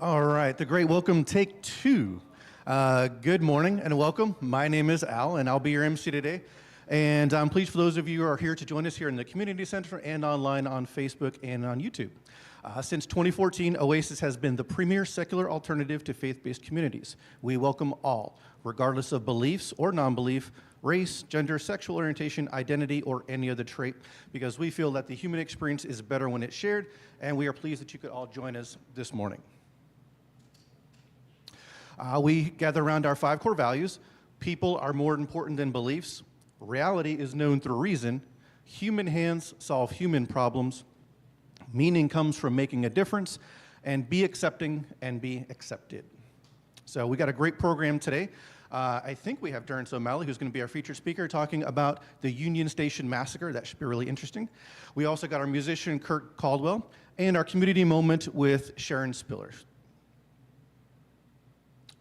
All right, the great welcome, take two. Good morning and welcome. My name is Al, and I'll be your MC today. And I'm pleased for those of you who are here to join us here in the Community Center and online on Facebook and on YouTube. Since 2014, Oasis has been the premier secular alternative to faith-based communities. We welcome all, regardless of beliefs or non-belief, race, gender, sexual orientation, identity, or any other trait, because we feel that the human experience is better when it's shared, and we are pleased that you could all join us this morning. We gather around our 5 core values. People are more important than beliefs. Reality is known through reason. Human hands solve human problems. Meaning comes from making a difference. And be accepting and be accepted. So we got a great program today. I think we have Terence who's going to be our featured speaker, talking about the Union Station Massacre. That should be really interesting. We also got our musician, Caldwell, and our community moment with Sharon Spillar.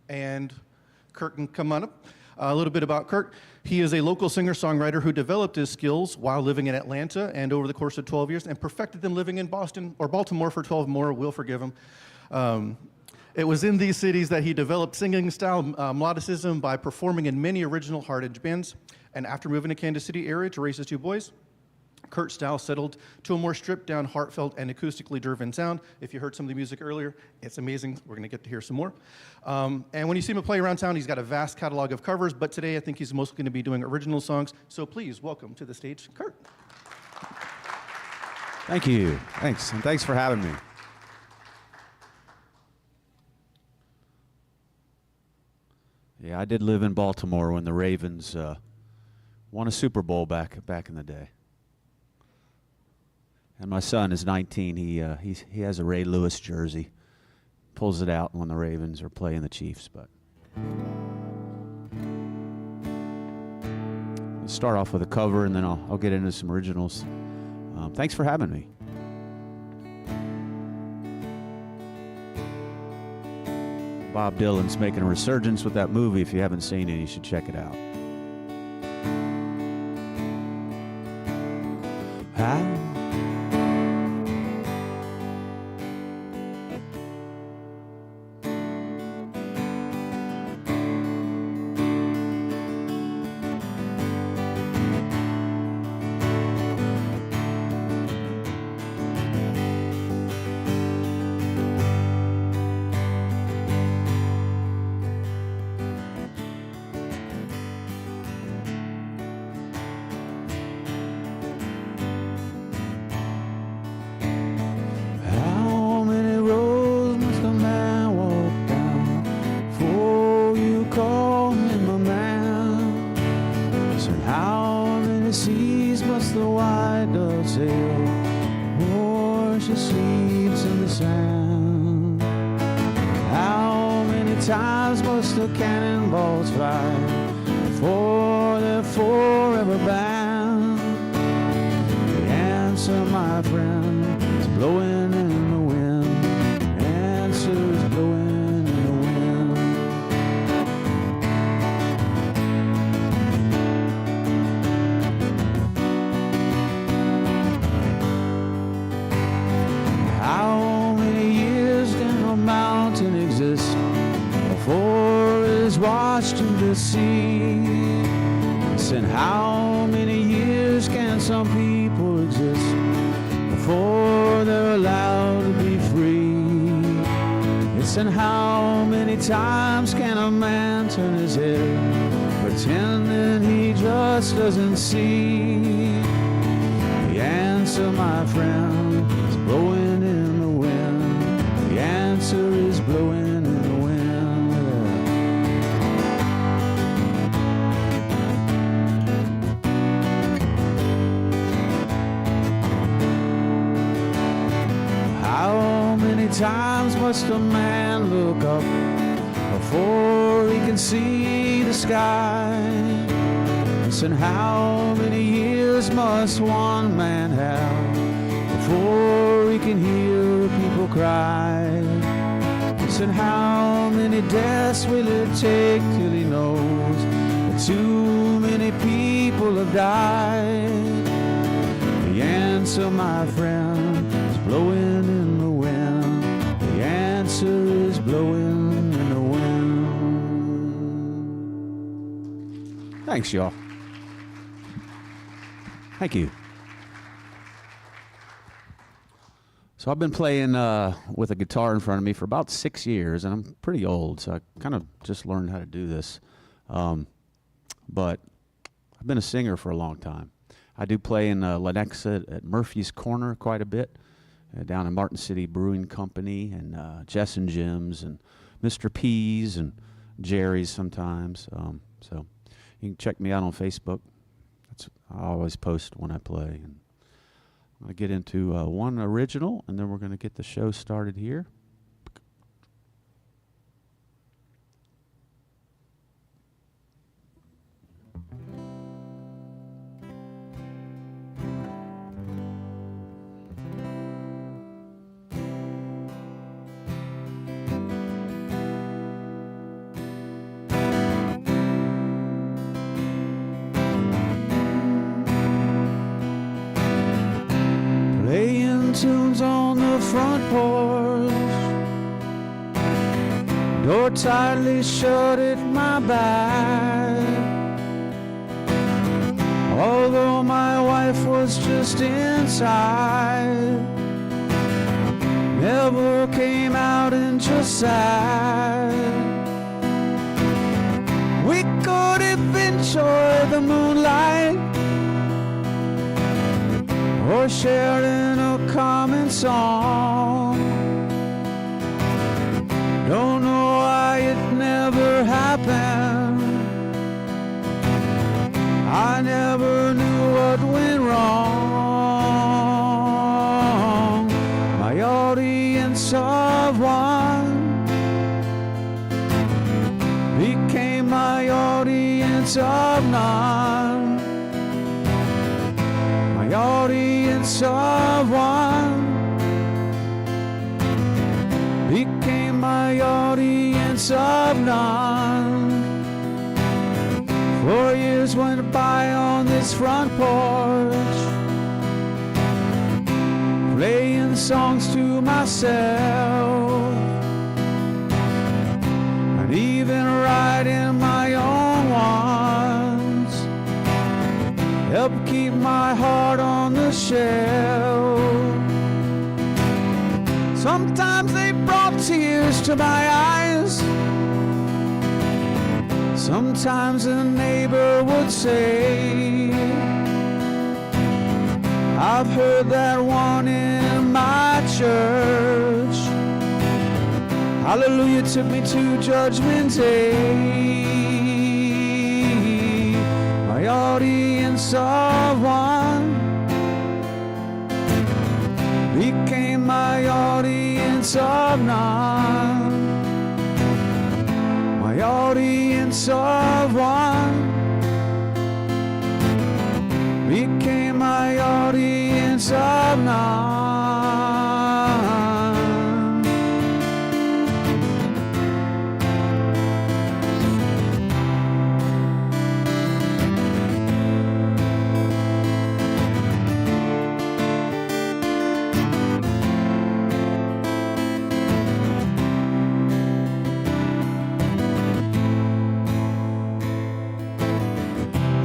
And Kurt can come on up. A little bit about Kurt. He is a local singer-songwriter who developed his skills while living in Atlanta and over the course of 12 years and perfected them living in Boston or Baltimore for 12 more. We'll forgive him. It was in these cities that he developed singing style melodicism by performing in many original hard edge bands. And after moving to Kansas City area to raise his 2 boys, Kurt's style settled to a more stripped-down, heartfelt, and acoustically driven sound. If you heard some of the music earlier, it's amazing. We're going to get to hear some more. And when you see him play around town, he's got a vast catalog of covers, but today I think he's mostly going to be doing original songs. So please welcome to the stage, Kurt. Thank you. Thanks, and thanks for having me. Yeah, I did live in Baltimore when the Ravens won a Super Bowl back in the day. And my son is 19. He has a Ray Lewis jersey. Pulls it out when the Ravens are playing the Chiefs. But I'll start off with a cover, and then I'll get into some originals. Thanks for having me. Bob Dylan's making a resurgence with that movie. If you haven't seen it, you should check it out. And how many times can a man turn his head, pretending he just doesn't see? The answer, my friend, is blowing in the wind. The answer is blowing in the wind. How many times must a man look up before he can see the sky? Listen, how many years must one man have before he can hear people cry? Listen, how many deaths will it take till he knows that too many people have died? The answer, my friend, is blowing in the wind. The answer is Thanks, y'all. Thank you. So I've been playing with a guitar in front of me for about 6 years, and I'm pretty old, so I kind of just learned how to do this. But I've been a singer for a long time. I do play in Lenexa at Murphy's Corner quite a bit, down in Martin City Brewing Company, and Jess and Jim's, and Mr. P's, and Jerry's sometimes. So you can check me out on Facebook. I always post when I play. And I'm going to get into one original, and then we're going to get the show started here. Playing tunes on the front porch, door tightly shut at my back. Although my wife was just inside, never came out and just sat. We could have enjoyed the moonlight, or sharing a common song. Don't know why it never happened. I never knew what went wrong. My audience of one became my audience of none. My audience of one became my audience of none. 4 years went by on this front porch, playing songs to myself, and even writing my own ones, help keep my heart on the shelf. Sometimes they brought tears to my eyes. Sometimes a neighbor would say, I've heard that one in my church. Hallelujah took me to Judgment Day. My audience of one became my audience of none. My audience of one became my audience of none.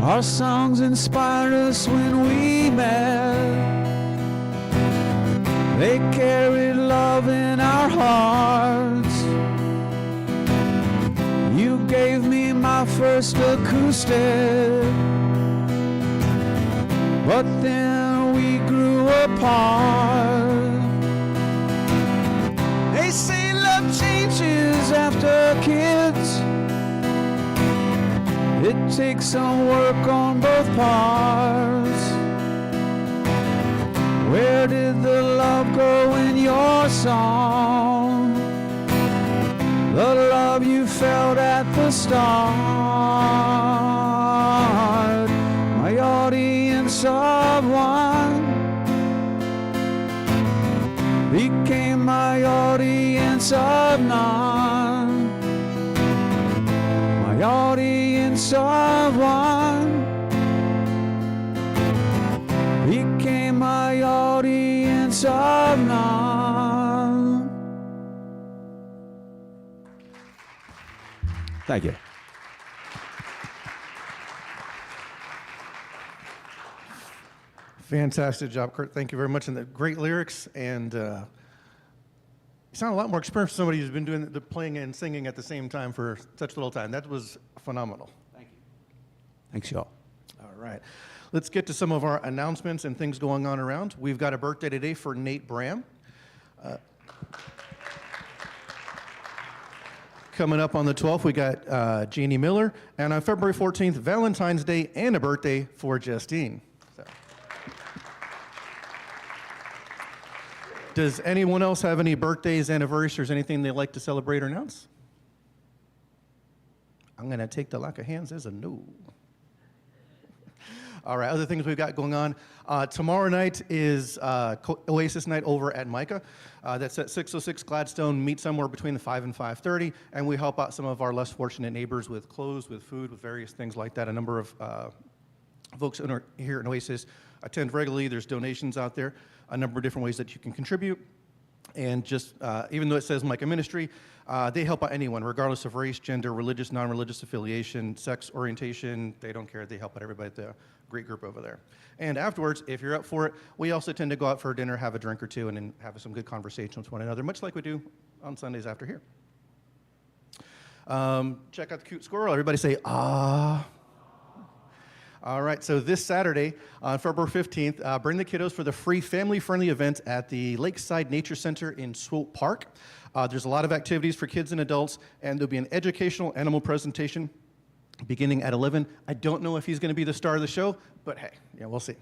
Our songs inspired us when we met. They carried love in our hearts. You gave me my first acoustic, but then we grew apart. They say love changes after kids. It takes some work on both parts. Where did the love go in your song? The love you felt at the start. My audience of one became my audience of none. My audience of one became my audience of none. Thank you. Fantastic job, Kurt. Thank you very much. And the great lyrics, and you sound a lot more experienced than somebody who's been doing the playing and singing at the same time for such little time. That was phenomenal. Thank you. Thanks, y'all. All right. Let's get to some of our announcements and things going on around. We've got a birthday today for Nate Bram. Coming up on the 12th, we got Jeannie Miller. And on February 14th, Valentine's Day and a birthday for Justine. So. Does anyone else have any birthdays, anniversaries, or anything they'd like to celebrate or announce? I'm going to take the lack of hands as a no. All right, other things we've got going on. Tomorrow night is Oasis night over at Micah. That's at 606 Gladstone. Meet somewhere between the 5 and 5:30, and we help out some of our less fortunate neighbors with clothes, with food, with various things like that. A number of folks here in Oasis attend regularly. There's donations out there, a number of different ways that you can contribute. And just, even though it says Micah Ministry, they help out anyone, regardless of race, gender, religious, non-religious affiliation, sex orientation. They don't care. They help out everybody at the great group over there. And afterwards, if you're up for it, we also tend to go out for dinner, have a drink or two, and then have some good conversations with one another, much like we do on Sundays after here. Check out the cute squirrel. Everybody say, ah. All right, so this Saturday, on February 15th, bring the kiddos for the free family-friendly event at the Lakeside Nature Center in Swope Park. There's a lot of activities for kids and adults, and there'll be an educational animal presentation beginning at 11. I don't know if he's going to be the star of the show, but hey, yeah, we'll see.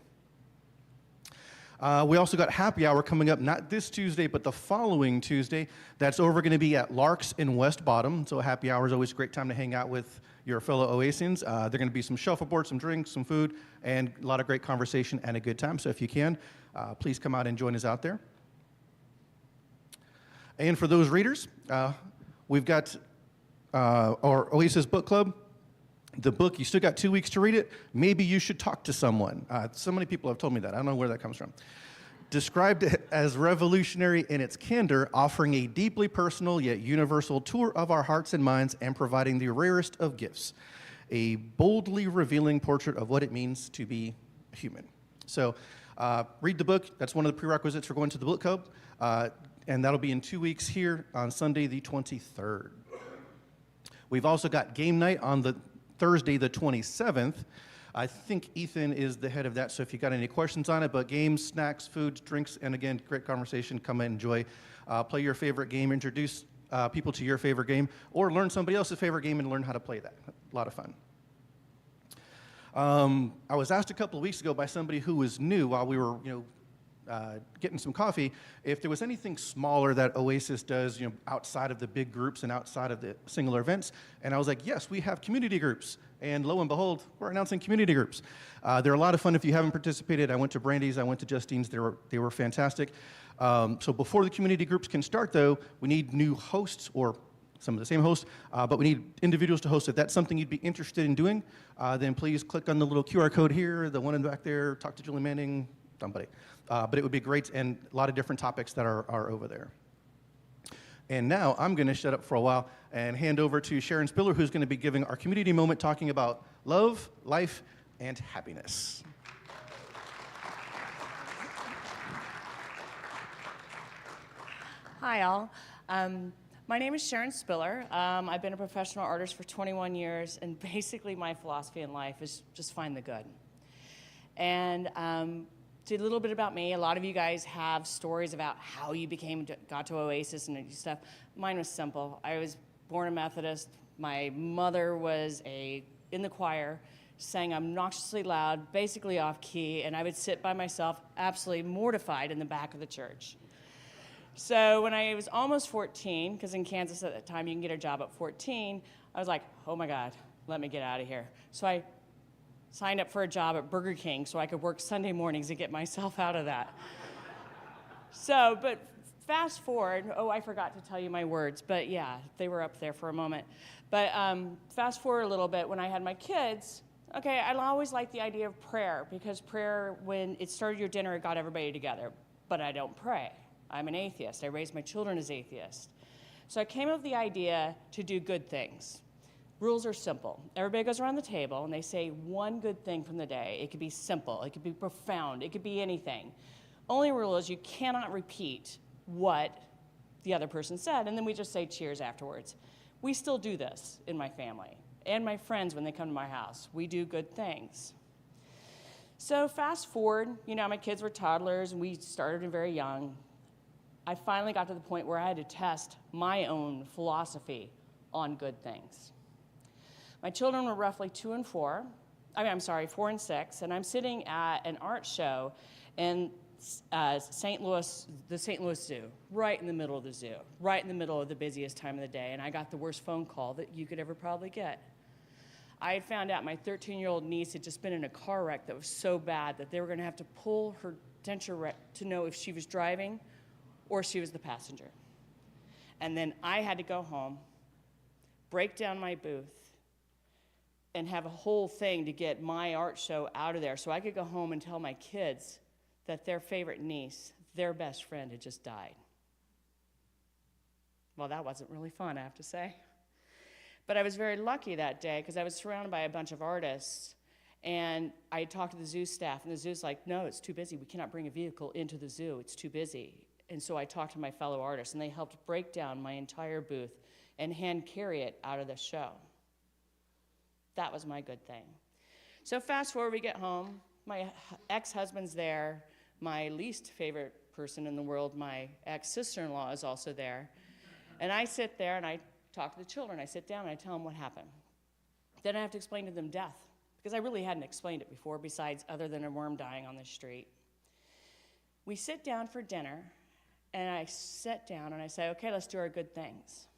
We also got happy hour coming up, not this Tuesday, but the following Tuesday. That's over going to be at Lark's in West Bottom. So happy hour is always a great time to hang out with your fellow Oasians. There are going to be some shuffleboard, some drinks, some food, and a lot of great conversation and a good time. So if you can, please come out and join us out there. And for those readers, we've got our Oasis Book Club. The book, you still got 2 weeks to read it. Maybe you should talk to someone. So many people have told me that. I don't know where that comes from. Described as revolutionary in its candor, offering a deeply personal yet universal tour of our hearts and minds and providing the rarest of gifts, a boldly revealing portrait of what it means to be human. So read the book. That's one of the prerequisites for going to the book club. And that'll be in 2 weeks here on Sunday the 23rd. We've also got game night on the Thursday the 27th. I think Ethan is the head of that, so if you got any questions on it, but games, snacks, foods, drinks, and again, great conversation, come and enjoy. Play your favorite game, introduce people to your favorite game, or learn somebody else's favorite game and learn how to play that. A lot of fun. I was asked a couple of weeks ago by somebody who was new while we were, getting some coffee, if there was anything smaller that Oasis does, outside of the big groups and outside of the singular events. And I was like, yes, we have community groups. And lo and behold, we're announcing community groups. They're a lot of fun if you haven't participated. I went to Brandy's, I went to Justine's, they were fantastic. So before the community groups can start though, we need new hosts or some of the same hosts, but we need individuals to host. If that's something you'd be interested in doing, then please click on the little QR code here, the one in the back there, talk to Julie Manning, somebody. But it would be great, and a lot of different topics that are over there. And now I'm going to shut up for a while and hand over to Sharon Spillar, who's going to be giving our community moment talking about love, life, and happiness. Hi, all. My name is Sharon Spillar. I've been a professional artist for 21 years, and basically my philosophy in life is just find the good. And a little bit about me. A lot of you guys have stories about how you got to Oasis and stuff. Mine was simple. I was born a Methodist. My mother was in the choir, sang obnoxiously loud, basically off key, and I would sit by myself, absolutely mortified in the back of the church. So when I was almost 14, because in Kansas at that time you can get a job at 14, I was like, oh my God, let me get out of here. So I signed up for a job at Burger King so I could work Sunday mornings to get myself out of that. But fast forward, I forgot to tell you my words, but yeah, they were up there for a moment. But fast forward a little bit, when I had my kids, I always liked the idea of prayer, because prayer, when it started your dinner, it got everybody together. But I don't pray. I'm an atheist. I raised my children as atheists. So I came up with the idea to do good things. Rules are simple. Everybody goes around the table and they say one good thing from the day. It could be simple, it could be profound, it could be anything. Only rule is you cannot repeat what the other person said, and then we just say cheers afterwards. We still do this in my family and my friends when they come to my house. We do good things. So fast forward, my kids were toddlers and we started very young. I finally got to the point where I had to test my own philosophy on good things. My children were roughly 4 and 6, and I'm sitting at an art show in the St. Louis Zoo, right in the middle of the zoo, right in the middle of the busiest time of the day, and I got the worst phone call that you could ever probably get. I had found out my 13-year-old niece had just been in a car wreck that was so bad that they were going to have to pull her denture to know if she was driving or she was the passenger. And then I had to go home, break down my booth, and have a whole thing to get my art show out of there so I could go home and tell my kids that their favorite niece, their best friend, had just died. Well, that wasn't really fun, I have to say. But I was very lucky that day because I was surrounded by a bunch of artists, and I talked to the zoo staff, and the zoo's like, no, it's too busy. We cannot bring a vehicle into the zoo. It's too busy. And so I talked to my fellow artists, and they helped break down my entire booth and hand carry it out of the show. That was my good thing. So fast forward, we get home. My ex-husband's there. My least favorite person in the world, my ex-sister-in-law, is also there. And I sit there and I talk to the children. I sit down and I tell them what happened. Then I have to explain to them death, because I really hadn't explained it before, besides other than a worm dying on the street. We sit down for dinner, and I sit down and I say, okay, let's do our good things.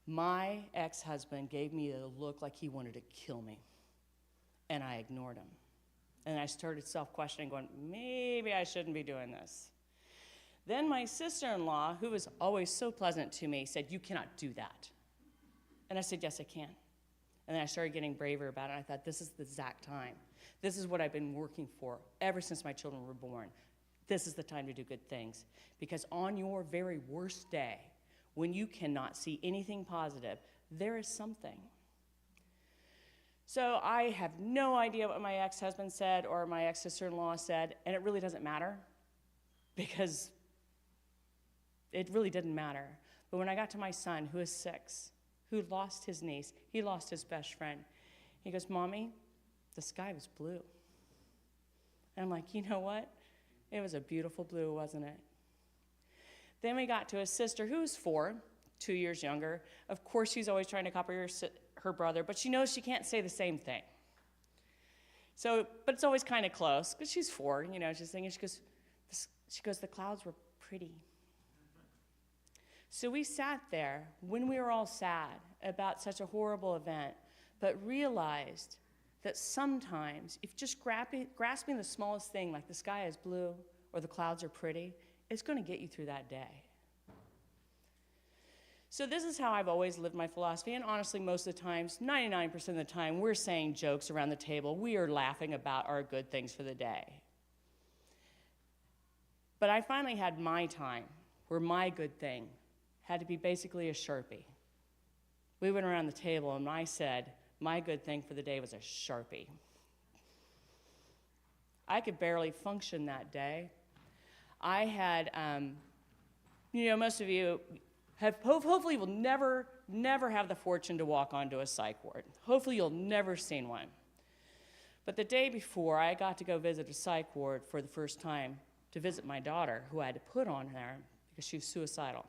My ex-husband gave me a look like he wanted to kill me, and I ignored him. And I started self-questioning, going, maybe I shouldn't be doing this. Then my sister-in-law, who was always so pleasant to me, said, you cannot do that. And I said, yes, I can. And then I started getting braver about it, and I thought, this is the exact time. This is what I've been working for ever since my children were born. This is the time to do good things. Because on your very worst day, when you cannot see anything positive, there is something. So I have no idea what my ex-husband said or my ex-sister-in-law said, and it really doesn't matter, because it really didn't matter. But when I got to my son, who is 6, who lost his niece, he lost his best friend, he goes, Mommy, the sky was blue. And I'm like, you know what? It was a beautiful blue, wasn't it? Then we got to his sister, who was 4, 2 years younger. Of course, she's always trying to copy her brother, but she knows she can't say the same thing. So, but it's always kind of close, because she's 4, she's thinking, she goes, the clouds were pretty. So we sat there when we were all sad about such a horrible event, but realized that sometimes, if just grasping the smallest thing, like the sky is blue or the clouds are pretty, it's going to get you through that day. So this is how I've always lived my philosophy, and honestly, most of the times, 99% of the time, we're saying jokes around the table. We are laughing about our good things for the day. But I finally had my time where my good thing had to be basically a Sharpie. We went around the table, and I said, my good thing for the day was a Sharpie. I could barely function that day. I had, most of you hopefully will never have the fortune to walk onto a psych ward. Hopefully you'll never seen one. But the day before, I got to go visit a psych ward for the first time to visit my daughter, who I had to put on there because she was suicidal.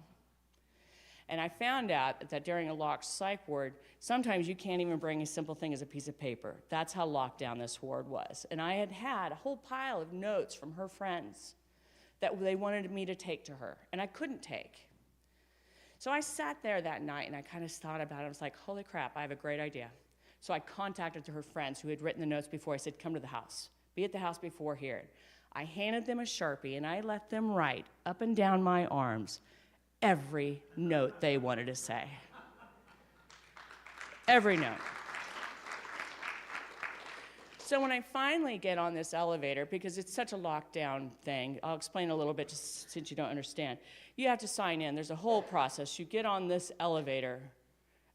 And I found out that during a locked psych ward, sometimes you can't even bring a simple thing as a piece of paper. That's how locked down this ward was. And I had a whole pile of notes from her friends that they wanted me to take to her, and I couldn't take. So I sat there that night, and I kind of thought about it. I was like, holy crap, I have a great idea. So I contacted her friends who had written the notes before. I said, come to the house. Be at the house before here. I handed them a Sharpie, and I let them write up and down my arms every note they wanted to say. Every note. So when I finally get on this elevator, because it's such a lockdown thing, I'll explain a little bit just since you don't understand. You have to sign in. There's a whole process. You get on this elevator,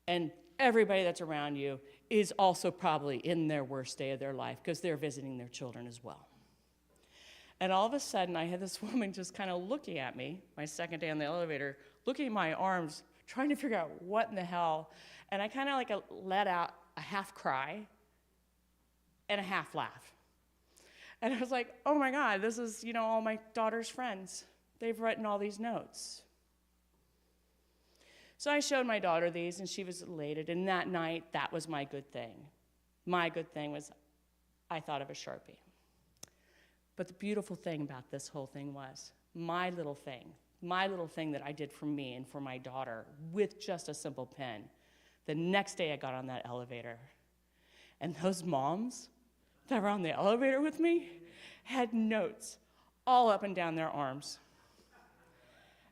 and everybody that's around you is also probably in their worst day of their life because they're visiting their children as well. And all of a sudden, I had this woman just kind of looking at me, my second day on the elevator, looking at my arms, trying to figure out what in the hell. And I kind of like let out a half cry and a half laugh. And I was like, oh my God, this is, all my daughter's friends. They've written all these notes. So I showed my daughter these, and she was elated. And that night, that was my good thing. My good thing was I thought of a Sharpie. But the beautiful thing about this whole thing was my little thing that I did for me and for my daughter with just a simple pen. The next day I got on that elevator, and those moms that were on the elevator with me had notes all up and down their arms.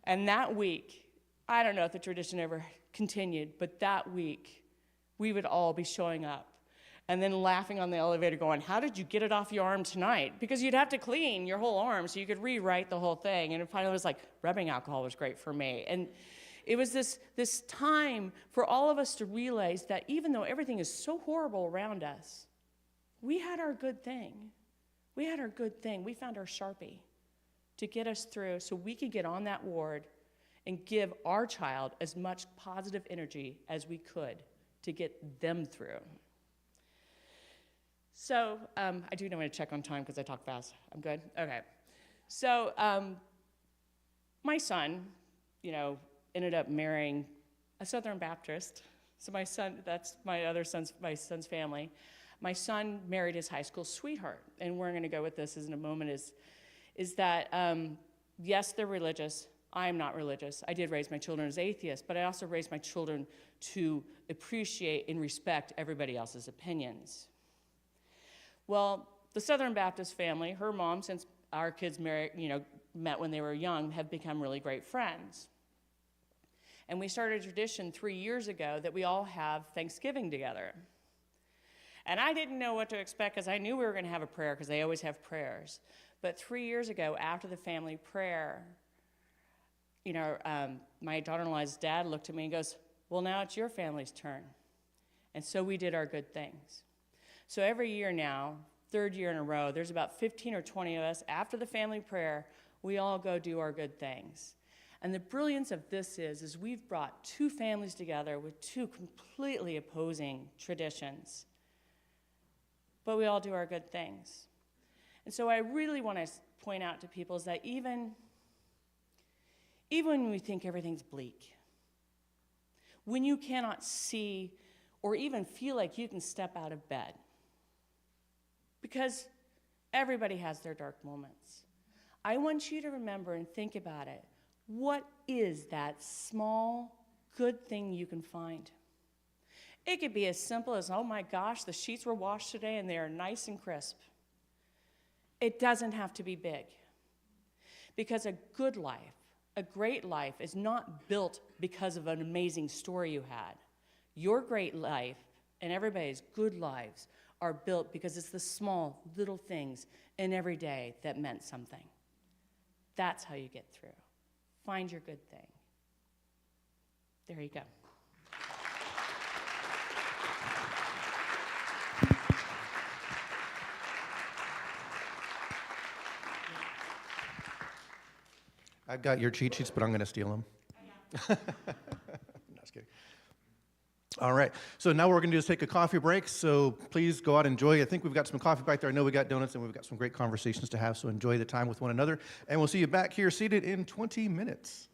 And that week, I don't know if the tradition ever continued, but that week, we would all be showing up and then laughing on the elevator going, how did you get it off your arm tonight? Because you'd have to clean your whole arm so you could rewrite the whole thing. And it finally was like, rubbing alcohol was great for me. And it was this time for all of us to realize that even though everything is so horrible around us, we had our good thing. We had our good thing. We found our Sharpie to get us through so we could get on that ward and give our child as much positive energy as we could to get them through. So I do know when to check on time because I talk fast. I'm good? Okay. So my son, ended up marrying a Southern Baptist. So my son, that's my son's family. My son married his high school sweetheart. And where I'm going to go with this in a moment is that, yes, they're religious. I am not religious. I did raise my children as atheists, but I also raised my children to appreciate and respect everybody else's opinions. Well, the Southern Baptist family, her mom, since our kids met when they were young, have become really great friends. And we started a tradition 3 years ago that we all have Thanksgiving together. And I didn't know what to expect because I knew we were going to have a prayer because they always have prayers. But 3 years ago, after the family prayer, my daughter-in-law's dad looked at me and goes, well, now it's your family's turn. And so we did our good things. So every year now, third year in a row, there's about 15 or 20 of us. After the family prayer, we all go do our good things. And the brilliance of this is we've brought two families together with two completely opposing traditions. But we all do our good things. And so I really want to point out to people is that even when we think everything's bleak, when you cannot see or even feel like you can step out of bed, because everybody has their dark moments, I want you to remember and think about it. What is that small, good thing you can find? It could be as simple as, oh my gosh, the sheets were washed today and they are nice and crisp. It doesn't have to be big. Because a good life, a great life, is not built because of an amazing story you had. Your great life and everybody's good lives are built because it's the small, little things in every day that meant something. That's how you get through. Find your good thing. There you go. I've got your cheat sheets, but I'm going to steal them. No, just kidding. All right. So now what we're going to do is take a coffee break. So please go out and enjoy. I think we've got some coffee back there. I know we got donuts and we've got some great conversations to have. So enjoy the time with one another. And we'll see you back here seated in 20 minutes.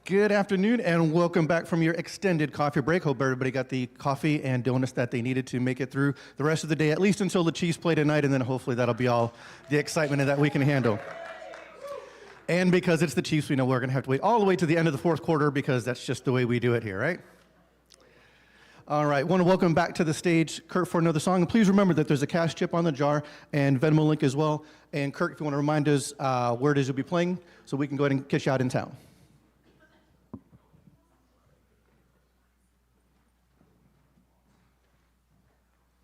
Good afternoon, and welcome back from your extended coffee break. Hope everybody got the coffee and donuts that they needed to make it through the rest of the day, at least until the Chiefs play tonight, and then hopefully that'll be all the excitement that we can handle. And because it's the Chiefs, we know we're going to have to wait all the way to the end of the fourth quarter because that's just the way we do it here, right? All right, want to welcome back to the stage Kurt for another song. And please remember that there's a cash chip on the jar and Venmo link as well. And Kurt, if you want to remind us where it is you'll be playing so we can go ahead and catch you out in town.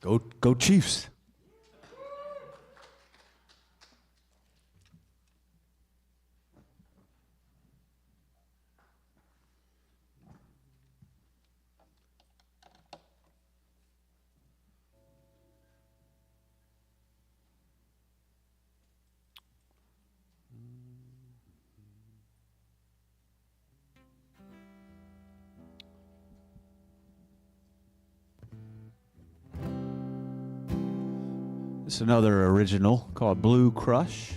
Go Chiefs. It's another original called Blue Crush.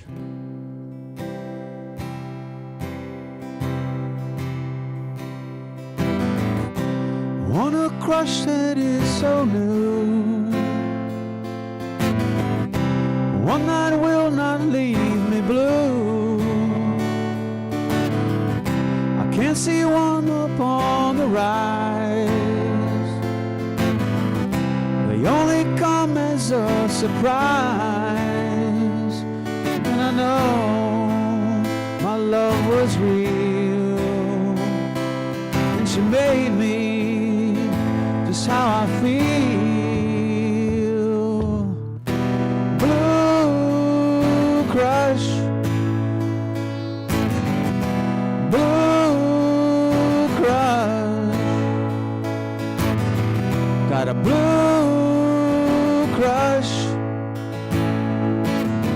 Want a crush that is so new, one that will not leave me blue. I can't see one upon the rise, they only come as a surprise. And I know my love was real, and she made me just how I feel. Blue crush, blue crush, got a blue crush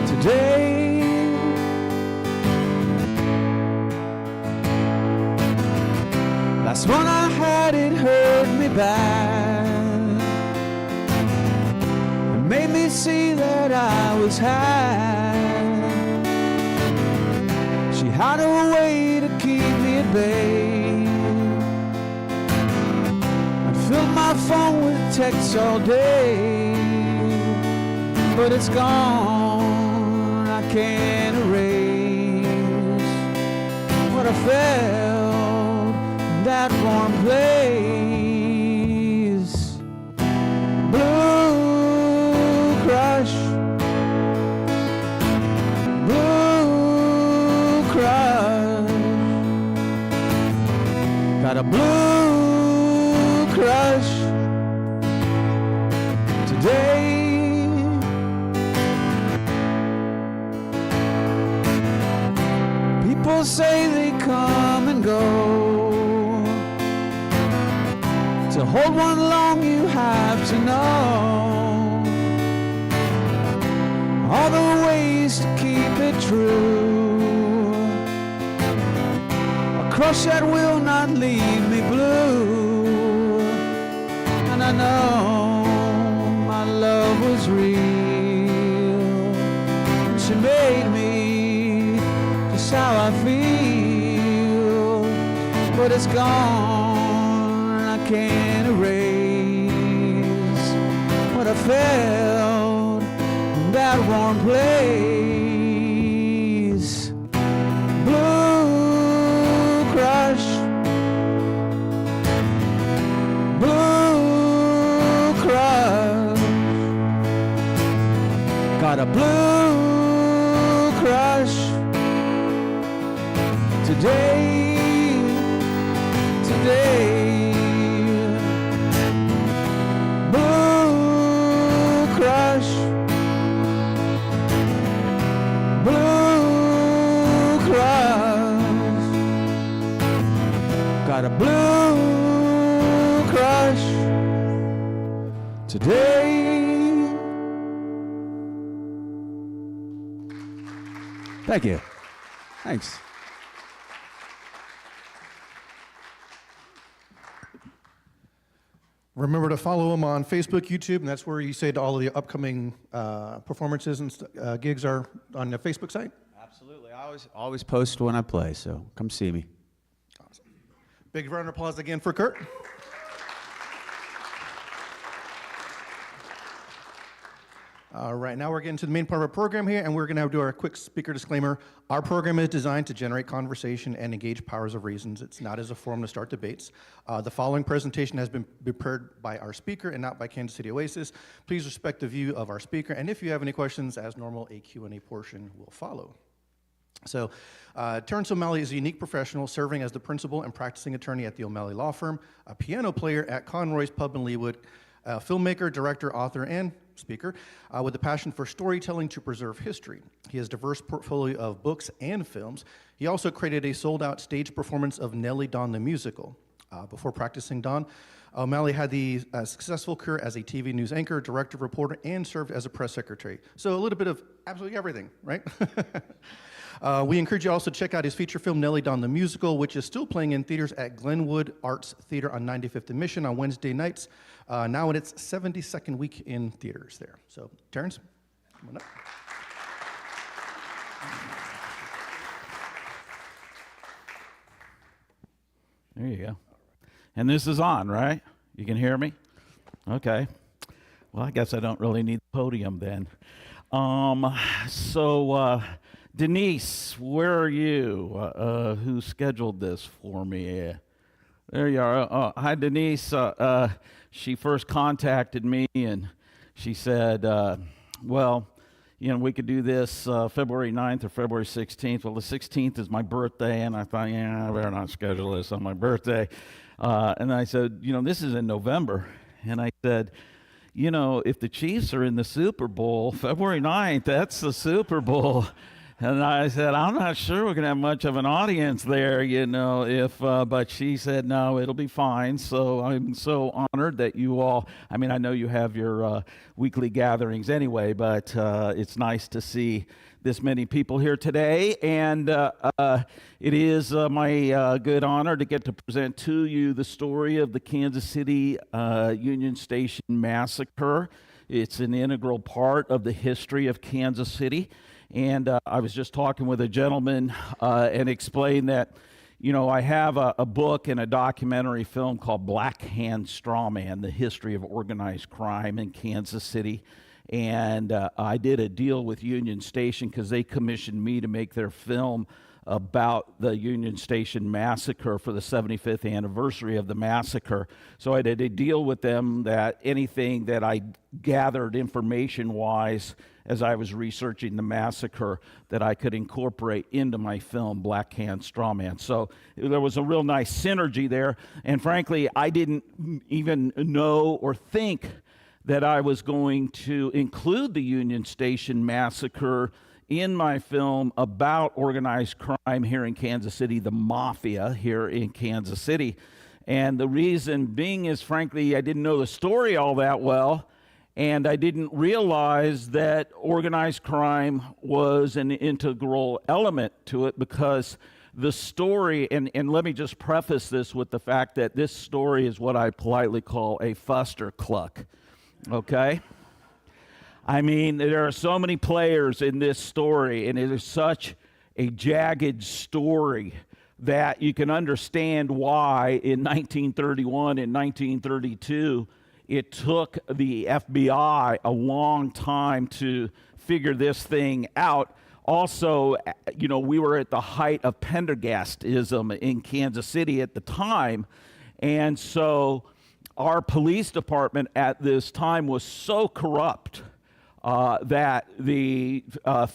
today. Last one I had, it hurt me bad, it made me see that I was had. She had a way to keep me at bay. I filled my phone with texts all day, but it's gone, I can't erase what I felt in that warm place. Blue crush, blue crush, got a blue crush today. People say they come and go, to hold one long you have to know all the ways to keep it true. A crush that will not leave me blue. And I know my love was real, and she made me just how I feel. But it's gone, I can't erase what I felt in that warm place. Blue crush, blue crush, got a blue crush today, today. Got a blue crush today. Thank you. Thanks. Remember to follow him on Facebook, YouTube, and that's where you say all of the upcoming performances and gigs are on the Facebook site? Absolutely. I always post when I play, so come see me. Awesome. Big round of applause again for Kurt. All right, now we're getting to the main part of our program here, and we're going to do our quick speaker disclaimer. Our program is designed to generate conversation and engage powers of reasons. It's not as a forum to start debates. The following presentation has been prepared by our speaker and not by Kansas City Oasis. Please respect the view of our speaker, and if you have any questions, as normal, a Q&A portion will follow. So, Terence O'Malley is a unique professional serving as the principal and practicing attorney at the O'Malley Law Firm, a piano player at Conroy's Pub in Leawood, a filmmaker, director, author, and speaker with a passion for storytelling to preserve history. He has a diverse portfolio of books and films. He also created a sold-out stage performance of Nellie Dawn the Musical. Before practicing Dawn, O'Malley had the successful career as a TV news anchor, director, reporter, and served as a press secretary. So a little bit of absolutely everything, right? We encourage you also to check out his feature film, Nellie Dawn the Musical, which is still playing in theaters at Glenwood Arts Theater on 95th and Mission on Wednesday nights, now in its 72nd week in theaters there. So, Terence, come on up. There you go. And this is on, right? You can hear me? Okay. Well, I guess I don't really need the podium then. Denise, where are you? Who scheduled this for me? There you are. Hi, Denise. She first contacted me and she said, we could do this February 9th or February 16th. Well, the 16th is my birthday, and I thought, I better not schedule this on my birthday. And I said, this is in November. And I said, if the Chiefs are in the Super Bowl, February 9th, that's the Super Bowl. And I said, I'm not sure we're going to have much of an audience there, but she said, no, it'll be fine. So I'm so honored that you all, I know you have your weekly gatherings anyway, but it's nice to see this many people here today. And it is my good honor to get to present to you the story of the Kansas City Union Station Massacre. It's an integral part of the history of Kansas City. And I was just talking with a gentleman and explained that, I have a book and a documentary film called Black Hand Strawman, the history of organized crime in Kansas City. And I did a deal with Union Station because they commissioned me to make their film about the Union Station Massacre for the 75th anniversary of the massacre. So I did a deal with them that anything that I gathered information-wise as I was researching the massacre that I could incorporate into my film, Black Hand Strawman. So there was a real nice synergy there. And frankly, I didn't even know or think that I was going to include the Union Station Massacre in my film about organized crime here in Kansas City, the mafia here in Kansas City. And the reason being is, frankly, I didn't know the story all that well, and I didn't realize that organized crime was an integral element to it, because the story, and let me just preface this with the fact that this story is what I politely call a fustercluck, okay? There are so many players in this story, and it is such a jagged story that you can understand why in 1931 and 1932 it took the FBI a long time to figure this thing out. Also, we were at the height of Pendergastism in Kansas City at the time, and so our police department at this time was so corrupt that the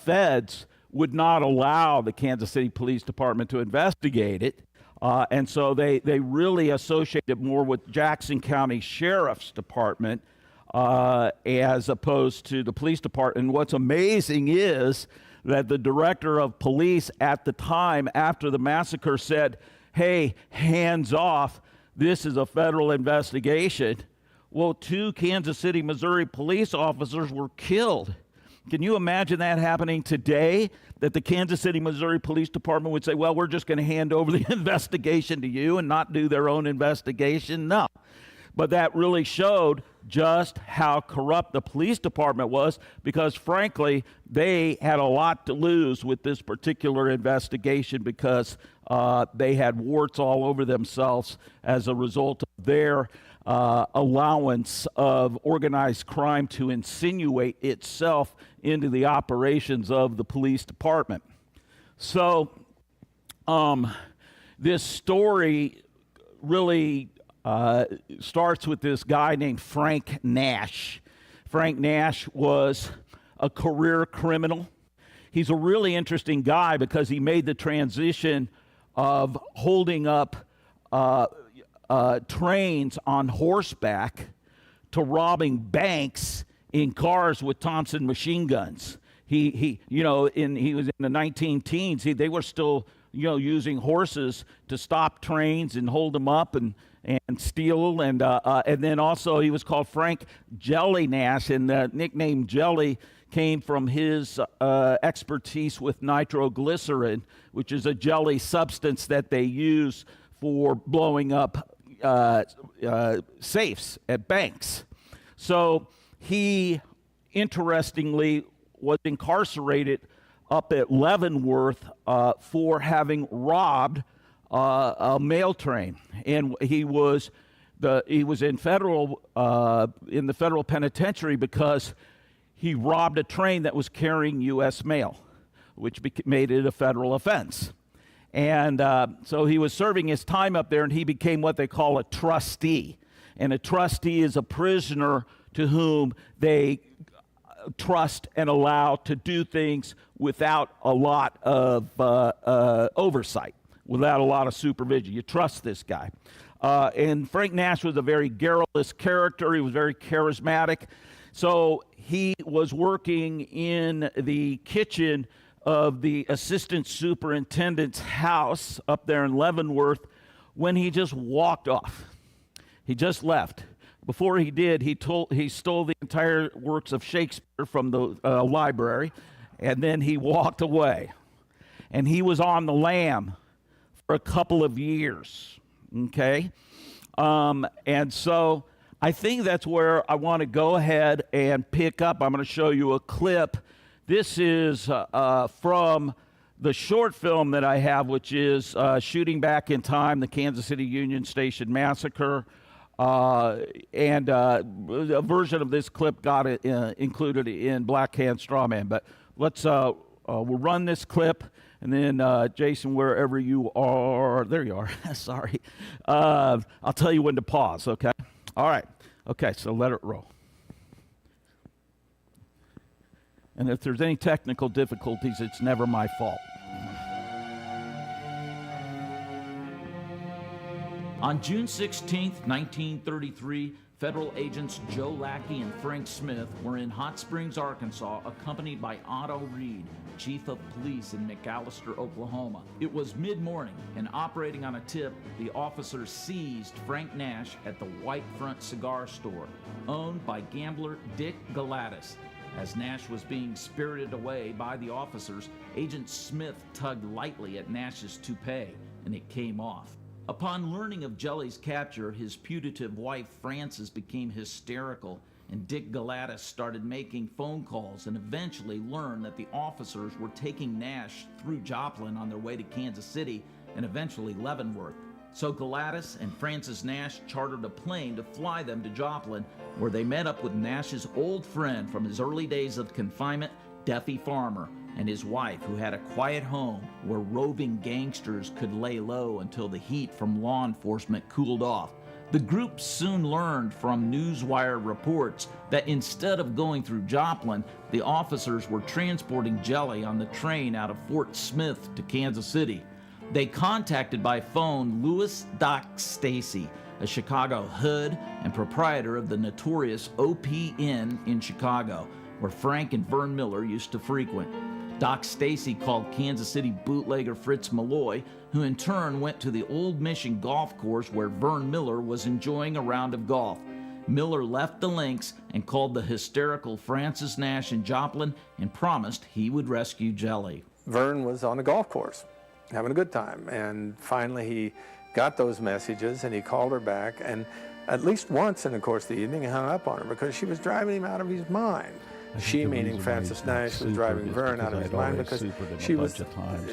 feds would not allow the Kansas City Police Department to investigate it. And so they really associated more with Jackson County Sheriff's Department as opposed to the police department. And what's amazing is that the director of police at the time after the massacre said, hey, hands off, this is a federal investigation. Well, 2 Kansas City, Missouri police officers were killed. Can you imagine that happening today? That the Kansas City, Missouri Police Department would say, well, we're just going to hand over the investigation to you and not do their own investigation? No. But that really showed just how corrupt the police department was, because frankly, they had a lot to lose with this particular investigation, because they had warts all over themselves as a result of their allowance of organized crime to insinuate itself into the operations of the police department. So this story really starts with this guy named Frank Nash. Frank Nash was a career criminal. He's a really interesting guy because he made the transition of holding up trains on horseback to robbing banks in cars with Thompson machine guns. He was in the 19-teens. They were still, using horses to stop trains and hold them up and steal, and then also he was called Frank Jelly Nash, and the nickname Jelly came from his expertise with nitroglycerin, which is a jelly substance that they use for blowing up safes at banks. So he, interestingly, was incarcerated up at Leavenworth for having robbed a mail train, and he was in the federal penitentiary because he robbed a train that was carrying U.S. mail, which made it a federal offense. And so he was serving his time up there, and he became what they call a trustee. And a trustee is a prisoner to whom they trust and allow to do things without a lot of oversight, without a lot of supervision. You trust this guy. And Frank Nash was a very garrulous character. He was very charismatic. So he was working in the kitchen of the assistant superintendent's house up there in Leavenworth when he just walked off. He just left. Before he did, he stole the entire works of Shakespeare from the library, and then he walked away. And he was on the lam for a couple of years, okay? And so I think that's where I want to go ahead and pick up. I'm going to show you a clip. This is from the short film that I have, which is Shooting Back in Time, the Kansas City Union Station Massacre. And a version of this clip got included in Black Hand Straw Man. But let's we'll run this clip, and then Jason, wherever you are, there you are. Sorry, I'll tell you when to pause. Okay. All right. Okay. So let it roll. And if there's any technical difficulties, it's never my fault. On June 16, 1933, federal agents Joe Lackey and Frank Smith were in Hot Springs, Arkansas, accompanied by Otto Reed, chief of police in McAllister, Oklahoma. It was mid-morning, and operating on a tip, the officers seized Frank Nash at the White Front Cigar Store, owned by gambler Dick Galatis. As Nash was being spirited away by the officers, Agent Smith tugged lightly at Nash's toupee, and it came off. Upon learning of Jelly's capture, his putative wife Frances became hysterical, and Dick Galatis started making phone calls and eventually learned that the officers were taking Nash through Joplin on their way to Kansas City and eventually Leavenworth. So Galatis and Frances Nash chartered a plane to fly them to Joplin, where they met up with Nash's old friend from his early days of confinement, Duffy Farmer, and his wife, who had a quiet home where roving gangsters could lay low until the heat from law enforcement cooled off. The group soon learned from newswire reports that instead of going through Joplin, the officers were transporting Jelly on the train out of Fort Smith to Kansas City. They contacted by phone Louis Doc Stacy, a Chicago hood and proprietor of the notorious OP Inn in Chicago, where Frank and Vern Miller used to frequent. Doc Stacy called Kansas City bootlegger Fritz Malloy, who in turn went to the Old Mission golf course where Vern Miller was enjoying a round of golf. Miller left the links and called the hysterical Frances Nash in Joplin and promised he would rescue Jelly. Vern was on the golf course having a good time, and finally he got those messages and he called her back, and at least once in the course of the evening, hung up on her because she was driving him out of his mind. She, meaning Frances Nash, was driving Vern out of his mind because she was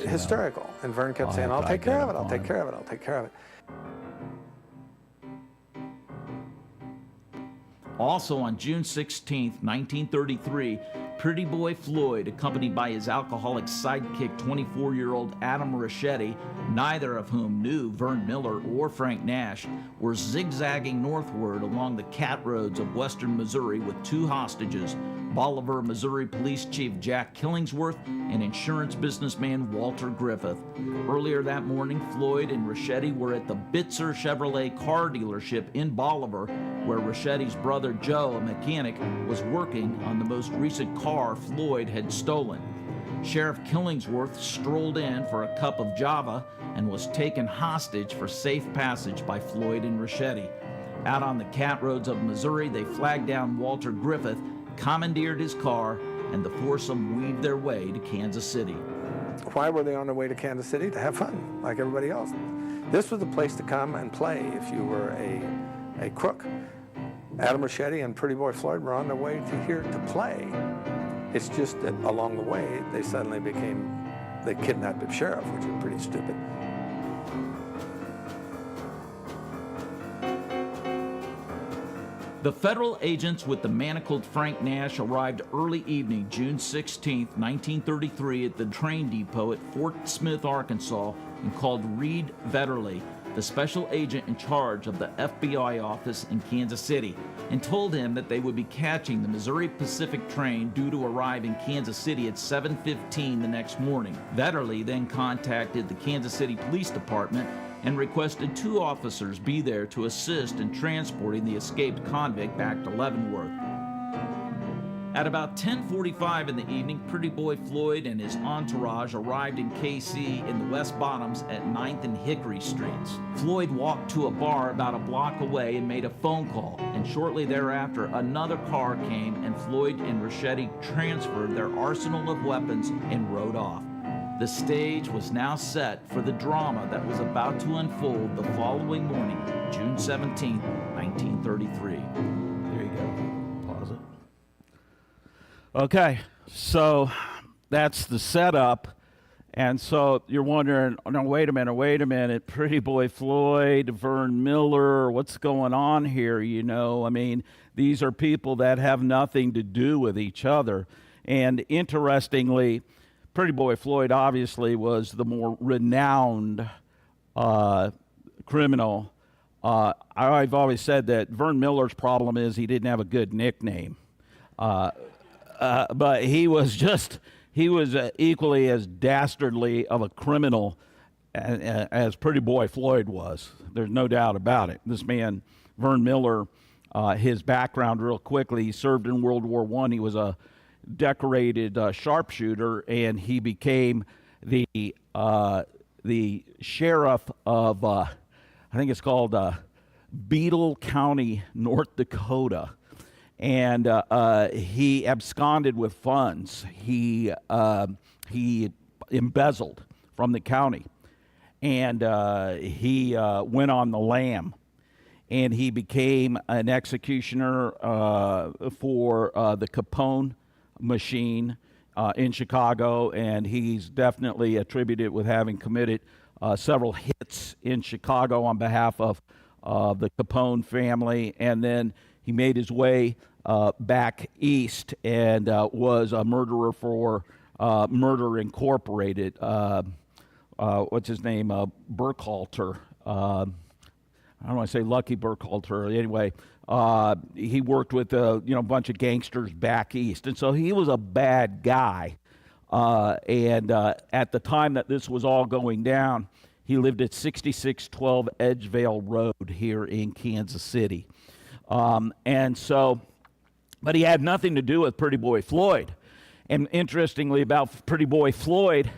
hysterical. And Vern kept saying, I'll take care of it, I'll take care of it, I'll take care of it. Also on June 16, 1933, Pretty Boy Floyd, accompanied by his alcoholic sidekick, 24-year-old Adam Ricchetti, neither of whom knew Vern Miller or Frank Nash, were zigzagging northward along the cat roads of western Missouri with two hostages, Bolivar, Missouri Police Chief Jack Killingsworth and insurance businessman Walter Griffith. Earlier that morning, Floyd and Ricchetti were at the Bitzer Chevrolet car dealership in Bolivar, where Ricchetti's brother Joe, a mechanic, was working on the most recent car Floyd had stolen. Sheriff Killingsworth strolled in for a cup of Java and was taken hostage for safe passage by Floyd and Ricchetti. Out on the cat roads of Missouri, they flagged down Walter Griffith, commandeered his car, and the foursome weaved their way to Kansas City. Why were they on their way to Kansas City? To have fun, like everybody else. This was the place to come and play if you were a crook. Adam Ricchetti and Pretty Boy Floyd were on their way to here to play. It's just that along the way, they suddenly they kidnapped the sheriff, which is pretty stupid. The federal agents with the manacled Frank Nash arrived early evening, June 16, 1933, at the train depot at Fort Smith, Arkansas, and called Reed Vetterly, the special agent in charge of the FBI office in Kansas City, and told him that they would be catching the Missouri Pacific train due to arrive in Kansas City at 7:15 the next morning. Vetterly then contacted the Kansas City Police Department and requested two officers be there to assist in transporting the escaped convict back to Leavenworth. At about 10:45 in the evening, Pretty Boy Floyd and his entourage arrived in KC in the West Bottoms at 9th and Hickory Streets. Floyd walked to a bar about a block away and made a phone call, and shortly thereafter another car came and Floyd and Ricchetti transferred their arsenal of weapons and rode off. The stage was now set for the drama that was about to unfold the following morning, June 17, 1933. There you go. Pause it. Okay, so that's the setup. And so you're wondering, no, wait a minute, Pretty Boy Floyd, Vern Miller, what's going on here? You know, I mean, these are people that have nothing to do with each other. And interestingly, Pretty Boy Floyd obviously was the more renowned criminal. I've always said that Vern Miller's problem is he didn't have a good nickname. But he was equally as dastardly of a criminal as Pretty Boy Floyd was. There's no doubt about it. This man, Vern Miller, his background real quickly, he served in World War I. He was a decorated sharpshooter, and he became the sheriff of, I think it's called Beadle County, North Dakota. And he absconded with funds. He embezzled from the county, and he went on the lam, and he became an executioner for the Capone machine in Chicago, and he's definitely attributed with having committed several hits in Chicago on behalf of the Capone family, and then he made his way back east and was a murderer for Murder Incorporated. What's his name? Burkhalter. I don't want to say Lucky Burkhalter. Anyway, he worked with a bunch of gangsters back east, and so he was a bad guy. And at the time that this was all going down, he lived at 6612 Edgevale Road here in Kansas City. And so, but he had nothing to do with Pretty Boy Floyd. And interestingly about Pretty Boy Floyd,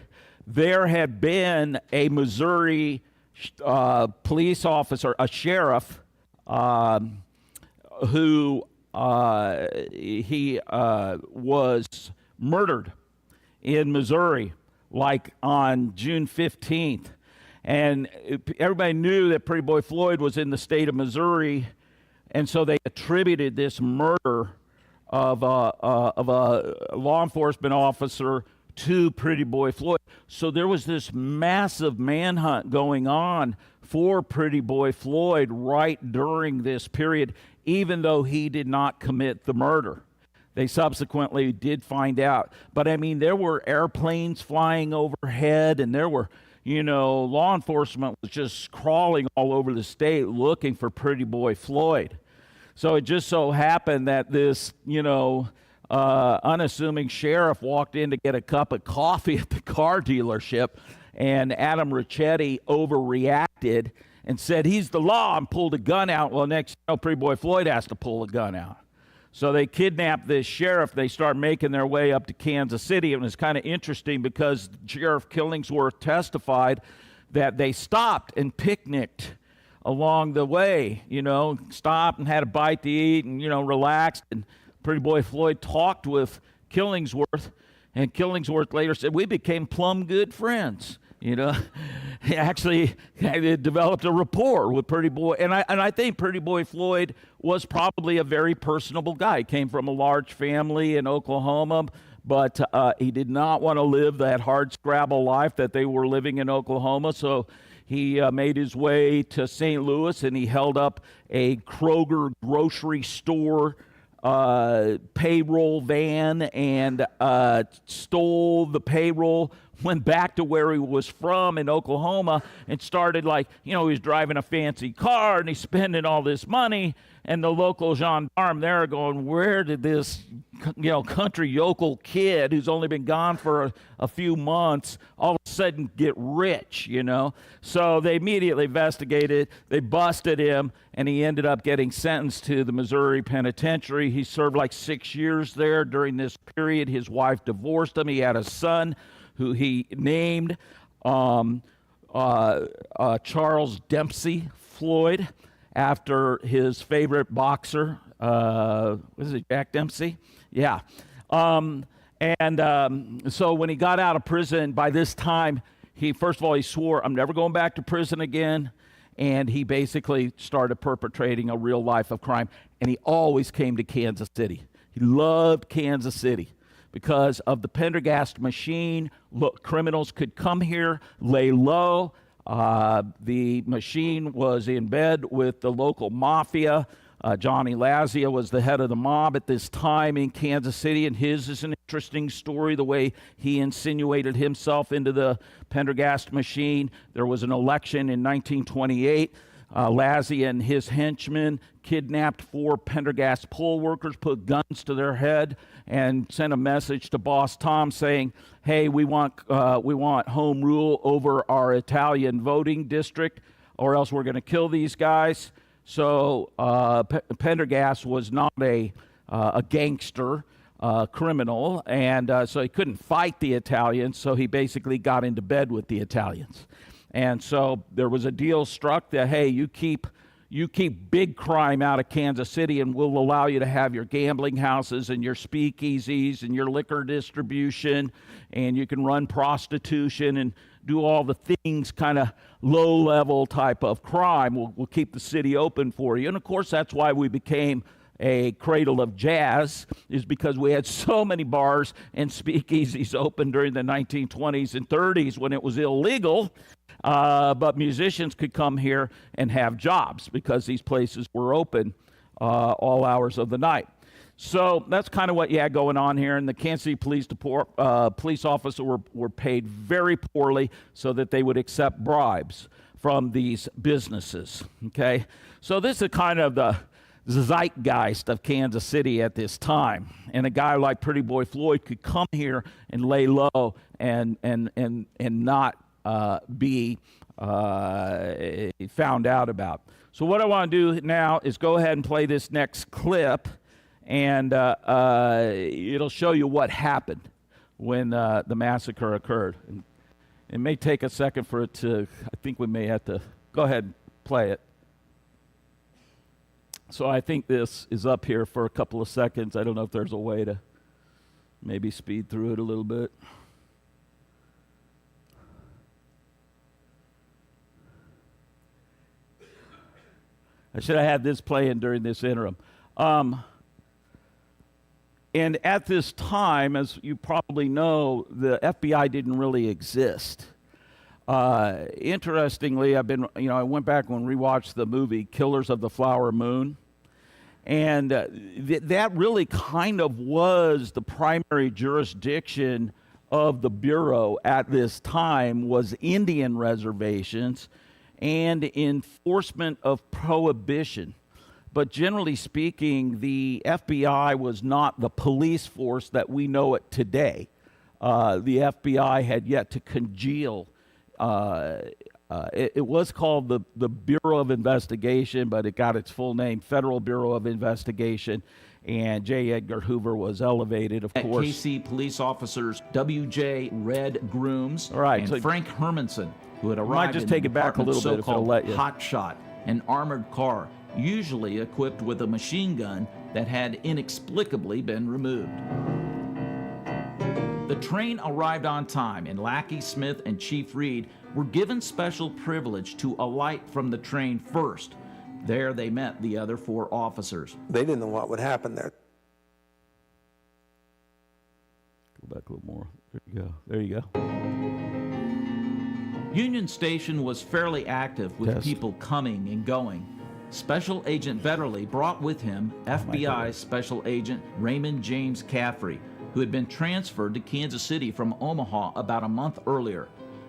there had been a Missouri police officer, a sheriff, who he was murdered in Missouri, like on June 15th. And everybody knew that Pretty Boy Floyd was in the state of Missouri And so they attributed this murder of a law enforcement officer to Pretty Boy Floyd. So there was this massive manhunt going on for Pretty Boy Floyd right during this period, even though he did not commit the murder. They subsequently did find out. But I mean, there were airplanes flying overhead, and there were, law enforcement was just crawling all over the state looking for Pretty Boy Floyd. So it just so happened that this, unassuming sheriff walked in to get a cup of coffee at the car dealership, and Adam Ricchetti overreacted and said, "He's the law," and pulled a gun out. Well, next, Pretty Boy Floyd has to pull a gun out. So they kidnapped this sheriff. They start making their way up to Kansas City. And it was kind of interesting because Sheriff Killingsworth testified that they stopped and picnicked along the way, stopped and had a bite to eat and, relaxed. And Pretty Boy Floyd talked with Killingsworth, and Killingsworth later said, "We became plumb good friends." He actually developed a rapport with Pretty Boy. And I think Pretty Boy Floyd was probably a very personable guy. He came from a large family in Oklahoma, but he did not want to live that hard scrabble life that they were living in Oklahoma. So he made his way to St. Louis, and he held up a Kroger grocery store payroll van and stole the payroll, went back to where he was from in Oklahoma, and started he was driving a fancy car and he's spending all this money, and the local gendarme there going, "Where did this country yokel kid who's only been gone for a few months all of a sudden get rich?" So they immediately investigated, they busted him, and he ended up getting sentenced to the Missouri Penitentiary. He served 6 years there. During this period, his wife divorced him. He had a son who he named Charles Dempsey Floyd, after his favorite boxer. Was it Jack Dempsey? Yeah. So when he got out of prison, by this time, he swore, "I'm never going back to prison again." And he basically started perpetrating a real life of crime. And he always came to Kansas City. He loved Kansas City because of the Pendergast machine. Look, criminals could come here, lay low. The machine was in bed with the local mafia. Johnny Lazia was the head of the mob at this time in Kansas City, and his is an interesting story, the way he insinuated himself into the Pendergast machine. There was an election in 1928. Lazia and his henchmen kidnapped 4 Pendergast poll workers, put guns to their head, and sent a message to Boss Tom saying, "Hey, we want home rule over our Italian voting district, or else we're going to kill these guys." So Pendergast was not a gangster criminal, and so he couldn't fight the Italians, so he basically got into bed with the Italians. And so there was a deal struck that, hey, you keep big crime out of Kansas City, and we'll allow you to have your gambling houses and your speakeasies and your liquor distribution, and you can run prostitution and do all the things, kind of low-level type of crime. We'll keep the city open for you. And, of course, that's why we became a cradle of jazz, is because we had so many bars and speakeasies open during the 1920s and 30s when it was illegal. But musicians could come here and have jobs because these places were open all hours of the night. So that's kind of what you had going on here. And the Kansas City police officers were paid very poorly so that they would accept bribes from these businesses. Okay, so this is kind of the zeitgeist of Kansas City at this time. And a guy like Pretty Boy Floyd could come here and lay low and not be found out about. So what I want to do now is go ahead and play this next clip, and it'll show you what happened when the massacre occurred. And it may take a second for it to, I think we may have to go ahead and play it. So I think this is up here for a couple of seconds. I don't know if there's a way to maybe speed through it a little bit. I should have had this playing during this interim. And at this time, as you probably know, the FBI didn't really exist. Interestingly, I went back and rewatched the movie Killers of the Flower Moon. And that really kind of was the primary jurisdiction of the Bureau at this time, was Indian reservations and enforcement of prohibition. But generally speaking, the FBI was not the police force that we know it today. The FBI had yet to congeal. It was called the Bureau of Investigation, but it got its full name, Federal Bureau of Investigation, and J. Edgar Hoover was elevated, of course. KC police officers W.J. Red Grooms Right, and so Frank Hermanson, who had might arrived just in take the it back a department's little bit if it'll so-called let you. Hot Shot, an armored car, usually equipped with a machine gun that had inexplicably been removed. The train arrived on time, and Lackey Smith and Chief Reed were given special privilege to alight from the train first. There they met the other 4 officers. They didn't know what would happen there. Go back a little more. There you go. There you go. Union Station was fairly active with Test. people coming and going. Special Agent Vetterly brought with him FBI Special Agent Raymond James Caffrey, who had been transferred to Kansas City from Omaha about a month earlier.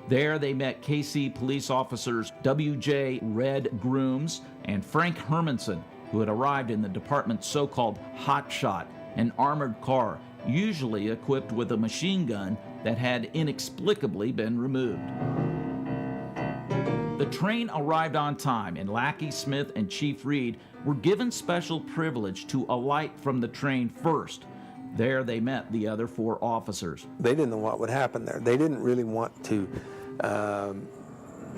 There they met KC police officers W.J. Red Grooms and Frank Hermanson, who had arrived in the department's so-called Hot Shot, an armored car, usually equipped with a machine gun that had inexplicably been removed. The train arrived on time, and Lackey Smith and Chief Reed were given special privilege to alight from the train first. There they met the other 4 officers. They didn't know what would happen there. They didn't really want to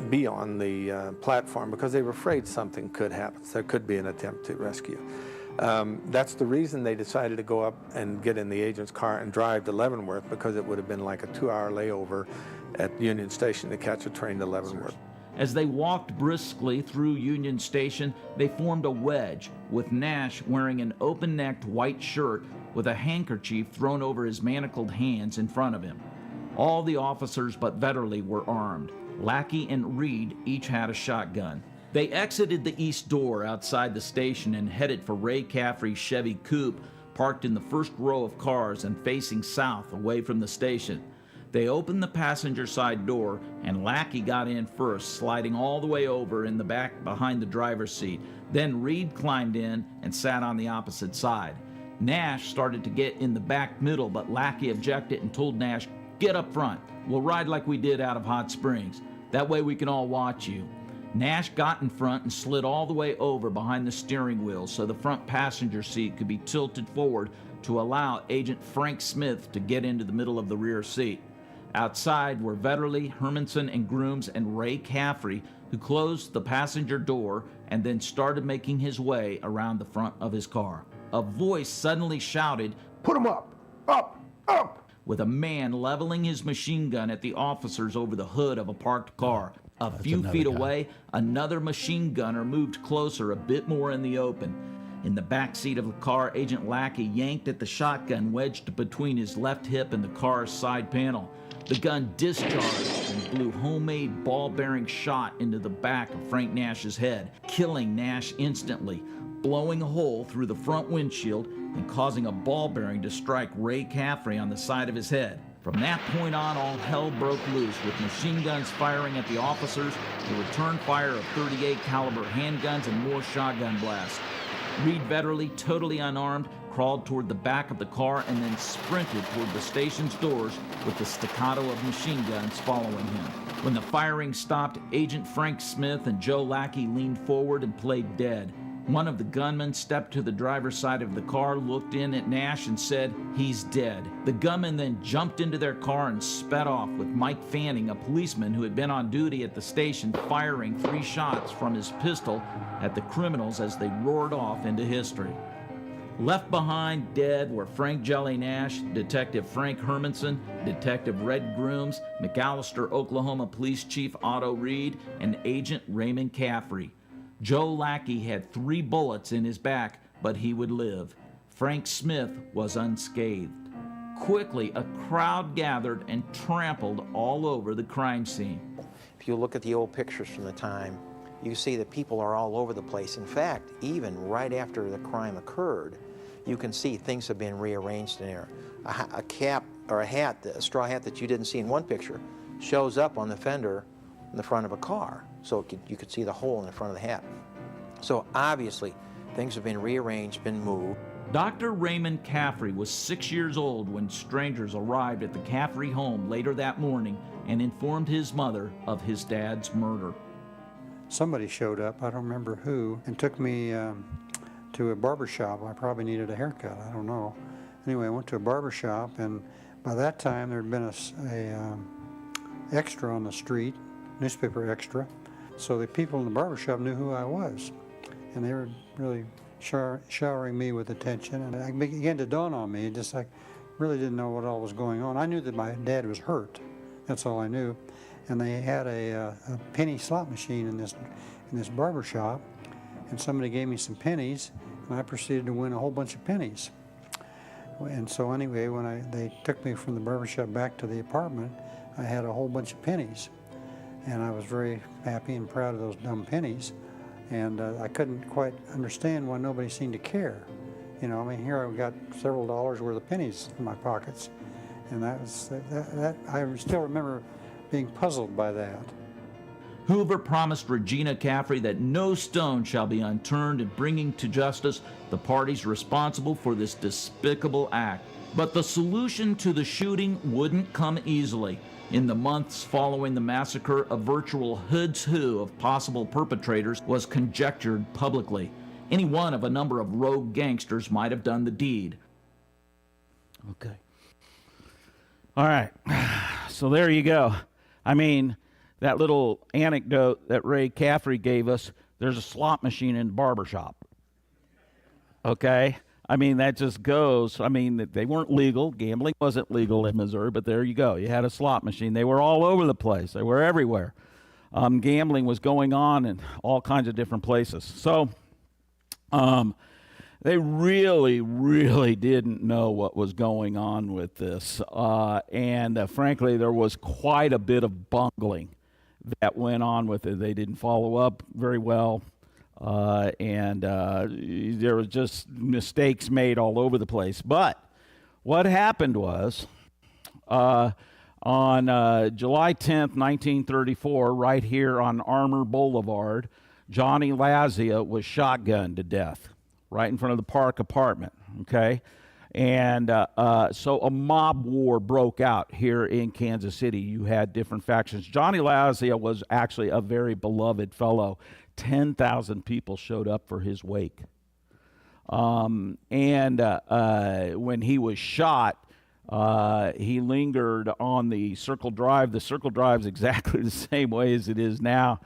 be on the platform because they were afraid something could happen. There could be an attempt to rescue. That's the reason they decided to go up and get in the agent's car and drive to Leavenworth, because it would have been like a 2-hour layover at Union Station to catch a train to Leavenworth. As they walked briskly through Union Station, they formed a wedge, with Nash wearing an open-necked white shirt with a handkerchief thrown over his manacled hands in front of him. All the officers but Vetterly were armed. Lackey and Reed each had a shotgun. They exited the east door outside the station and headed for Ray Caffrey's Chevy Coupe, parked in the first row of cars and facing south away from the station. They opened the passenger side door, and Lackey got in first, sliding all the way over in the back behind the driver's seat. Then Reed climbed in and sat on the opposite side. Nash started to get in the back middle, but Lackey objected and told Nash, "Get up front. We'll ride like we did out of Hot Springs. That way we can all watch you." Nash got in front and slid all the way over behind the steering wheel so the front passenger seat could be tilted forward to allow Agent Frank Smith to get into the middle of the rear seat. Outside were Vetterly, Hermanson, and Grooms, and Ray Caffrey, who closed the passenger door and then started making his way around the front of his car. A voice suddenly shouted, Put him up! Up! Up! with a man leveling his machine gun at the officers over the hood of a parked car. A few feet away, another machine gunner moved closer, a bit more in the open. In the back seat of the car, Agent Lackey yanked at the shotgun wedged between his left hip and the car's side panel. The gun discharged and blew homemade ball-bearing shot into the back of Frank Nash's head, killing Nash instantly, blowing a hole through the front windshield and causing a ball bearing to strike Ray Caffrey on the side of his head. From that point on, all hell broke loose, with machine guns firing at the officers, the return fire of .38 caliber handguns, and more shotgun blasts. Reed Vetterly, totally unarmed, crawled toward the back of the car and then sprinted toward the station's doors with the staccato of machine guns following him. When the firing stopped, Agent Frank Smith and Joe Lackey leaned forward and played dead. One of the gunmen stepped to the driver's side of the car, looked in at Nash, and said, "He's dead." The gunmen then jumped into their car and sped off, with Mike Fanning, a policeman who had been on duty at the station, firing 3 shots from his pistol at the criminals as they roared off into history. Left behind dead were Frank Jelly Nash, Detective Frank Hermanson, Detective Red Grooms, McAllister, Oklahoma Police Chief Otto Reed, and Agent Raymond Caffrey. Joe Lackey had 3 bullets in his back, but he would live. Frank Smith was unscathed. Quickly, a crowd gathered and trampled all over the crime scene. If you look at the old pictures from the time, you see that people are all over the place. In fact, even right after the crime occurred, you can see things have been rearranged in there. A cap or a hat, a straw hat that you didn't see in one picture, shows up on the fender in the front of a car. So you could see the hole in the front of the hat. So obviously, things have been rearranged, been moved. Dr. Raymond Caffrey was 6 years old when strangers arrived at the Caffrey home later that morning and informed his mother of his dad's murder. Somebody showed up, I don't remember who, and took me to a barber shop. I probably needed a haircut, I don't know. Anyway, I went to a barber shop, and by that time there had been a extra on the street, newspaper extra. So the people in the barber shop knew who I was, and they were really showering me with attention. And it began to dawn on me, just I really didn't know what all was going on. I knew that my dad was hurt, that's all I knew. And they had a penny slot machine in this barber shop, and somebody gave me some pennies, and I proceeded to win a whole bunch of pennies. And so anyway, when they took me from the barber shop back to the apartment, I had a whole bunch of pennies, and I was very happy and proud of those dumb pennies. And I couldn't quite understand why nobody seemed to care. You know, I mean, here I've got several dollars worth of pennies in my pockets, and that I still remember being puzzled by that. Hoover promised Regina Caffrey that no stone shall be unturned in bringing to justice the parties responsible for this despicable act. But the solution to the shooting wouldn't come easily. In the months following the massacre, a virtual who's who of possible perpetrators was conjectured publicly. Any one of a number of rogue gangsters might have done the deed. Okay. All right. So there you go. I mean, that little anecdote that Ray Caffrey gave us, there's a slot machine in the barber shop. Okay? I mean, that just goes, I mean, they weren't legal. Gambling wasn't legal in Missouri, but there you go. You had a slot machine. They were all over the place. They were everywhere. Gambling was going on in all kinds of different places. So they really, really didn't know what was going on with this. And frankly, there was quite a bit of bungling that went on with it. They didn't follow up very well. And there was just mistakes made all over the place. But what happened was, on July 10th, 1934, right here on Armour Boulevard, Johnny Lazia was shotgunned to death right in front of the Park apartment, okay? And so a mob war broke out here in Kansas City. You had different factions. Johnny Lazia was actually a very beloved fellow. 10,000 people showed up for his wake. And when he was shot, he lingered on the Circle Drive. The Circle Drive is exactly the same way as it is now.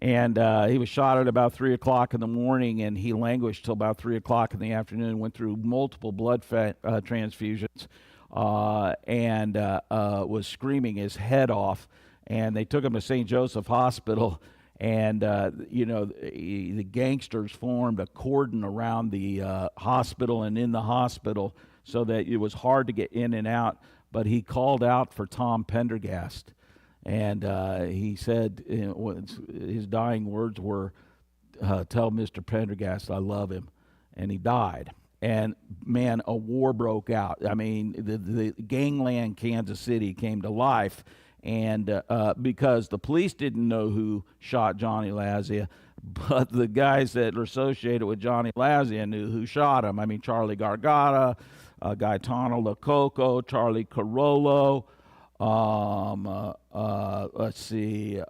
And he was shot at about 3 o'clock in the morning, and he languished till about 3 o'clock in the afternoon, went through multiple blood transfusions, and was screaming his head off. And they took him to St. Joseph Hospital. And, the gangsters formed a cordon around the hospital and in the hospital so that it was hard to get in and out. But he called out for Tom Pendergast. And he said, his dying words were, tell Mr. Pendergast I love him. And he died. And, man, a war broke out. I mean, the gangland Kansas City came to life. And because the police didn't know who shot Johnny Lazia, but the guys that are associated with Johnny Lazia knew who shot him. I mean, Charlie Gargata, Gaetano Lococo, Charlie Carollo, let's see,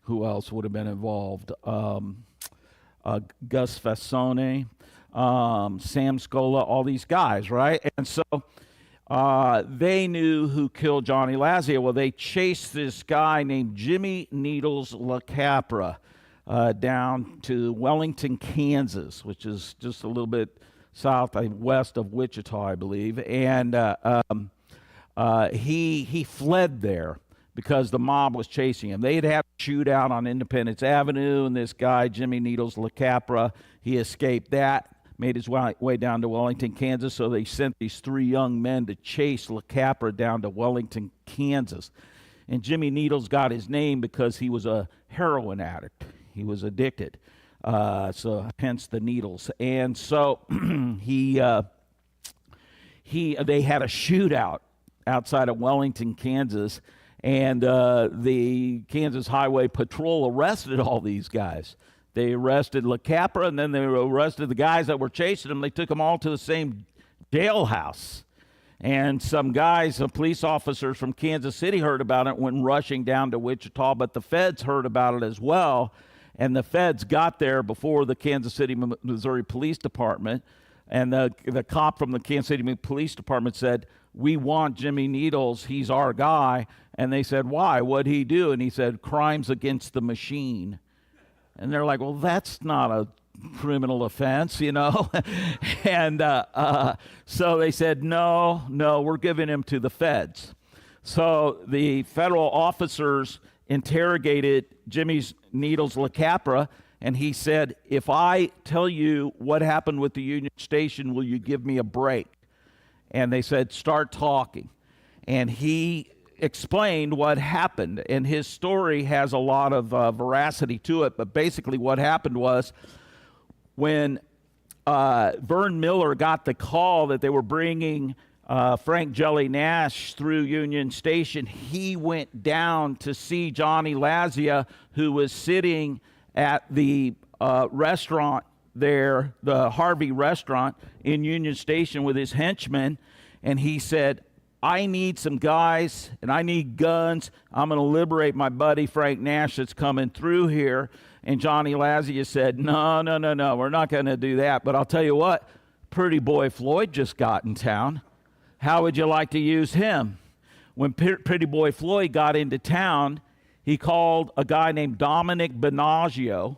who else would have been involved? Gus Fassone, Sam Scola, all these guys, right? And so they knew who killed Johnny Lazia. Well, they chased this guy named Jimmy Needles LaCapra down to Wellington, Kansas, which is just a little bit west of Wichita, I believe. And he fled there because the mob was chasing him. They had had a shootout on Independence Avenue, and this guy, Jimmy Needles LaCapra, he escaped that, made his way down to Wellington, Kansas, so they sent these 3 young men to chase LaCapra down to Wellington, Kansas. And Jimmy Needles got his name because he was a heroin addict. He was addicted, so hence the needles. And so they had a shootout outside of Wellington, Kansas, and the Kansas Highway Patrol arrested all these guys. They arrested LaCapra, and then they arrested the guys that were chasing him. They took them all to the same jailhouse. And some guys, some police officers from Kansas City heard about it, went rushing down to Wichita, but the feds heard about it as well. And the feds got there before the Kansas City, Missouri Police Department. And the cop from the Kansas City Police Department said, "We want Jimmy Needles. He's our guy." And they said, "Why? What'd he do?" And he said, "Crimes against the machine." And they're like, "Well, that's not a criminal offense, you know." And so they said, no, we're giving him to the feds. So the federal officers interrogated Jimmy Needles LaCapra, and he said, "If I tell you what happened with the Union Station, will you give me a break?" And they said, "Start talking." And he explained what happened, and his story has a lot of veracity to it, but basically what happened was when Vern Miller got the call that they were bringing Frank Jelly Nash through Union Station, he went down to see Johnny Lazia, who was sitting at the restaurant there, the Harvey restaurant in Union Station with his henchmen, and he said, "I need some guys and I need guns. I'm going to liberate my buddy Frank Nash that's coming through here." And Johnny Lazia said, no, we're not going to do that. But I'll tell you what, Pretty Boy Floyd just got in town. How would you like to use him? When Pretty Boy Floyd got into town, he called a guy named Dominic Binaggio,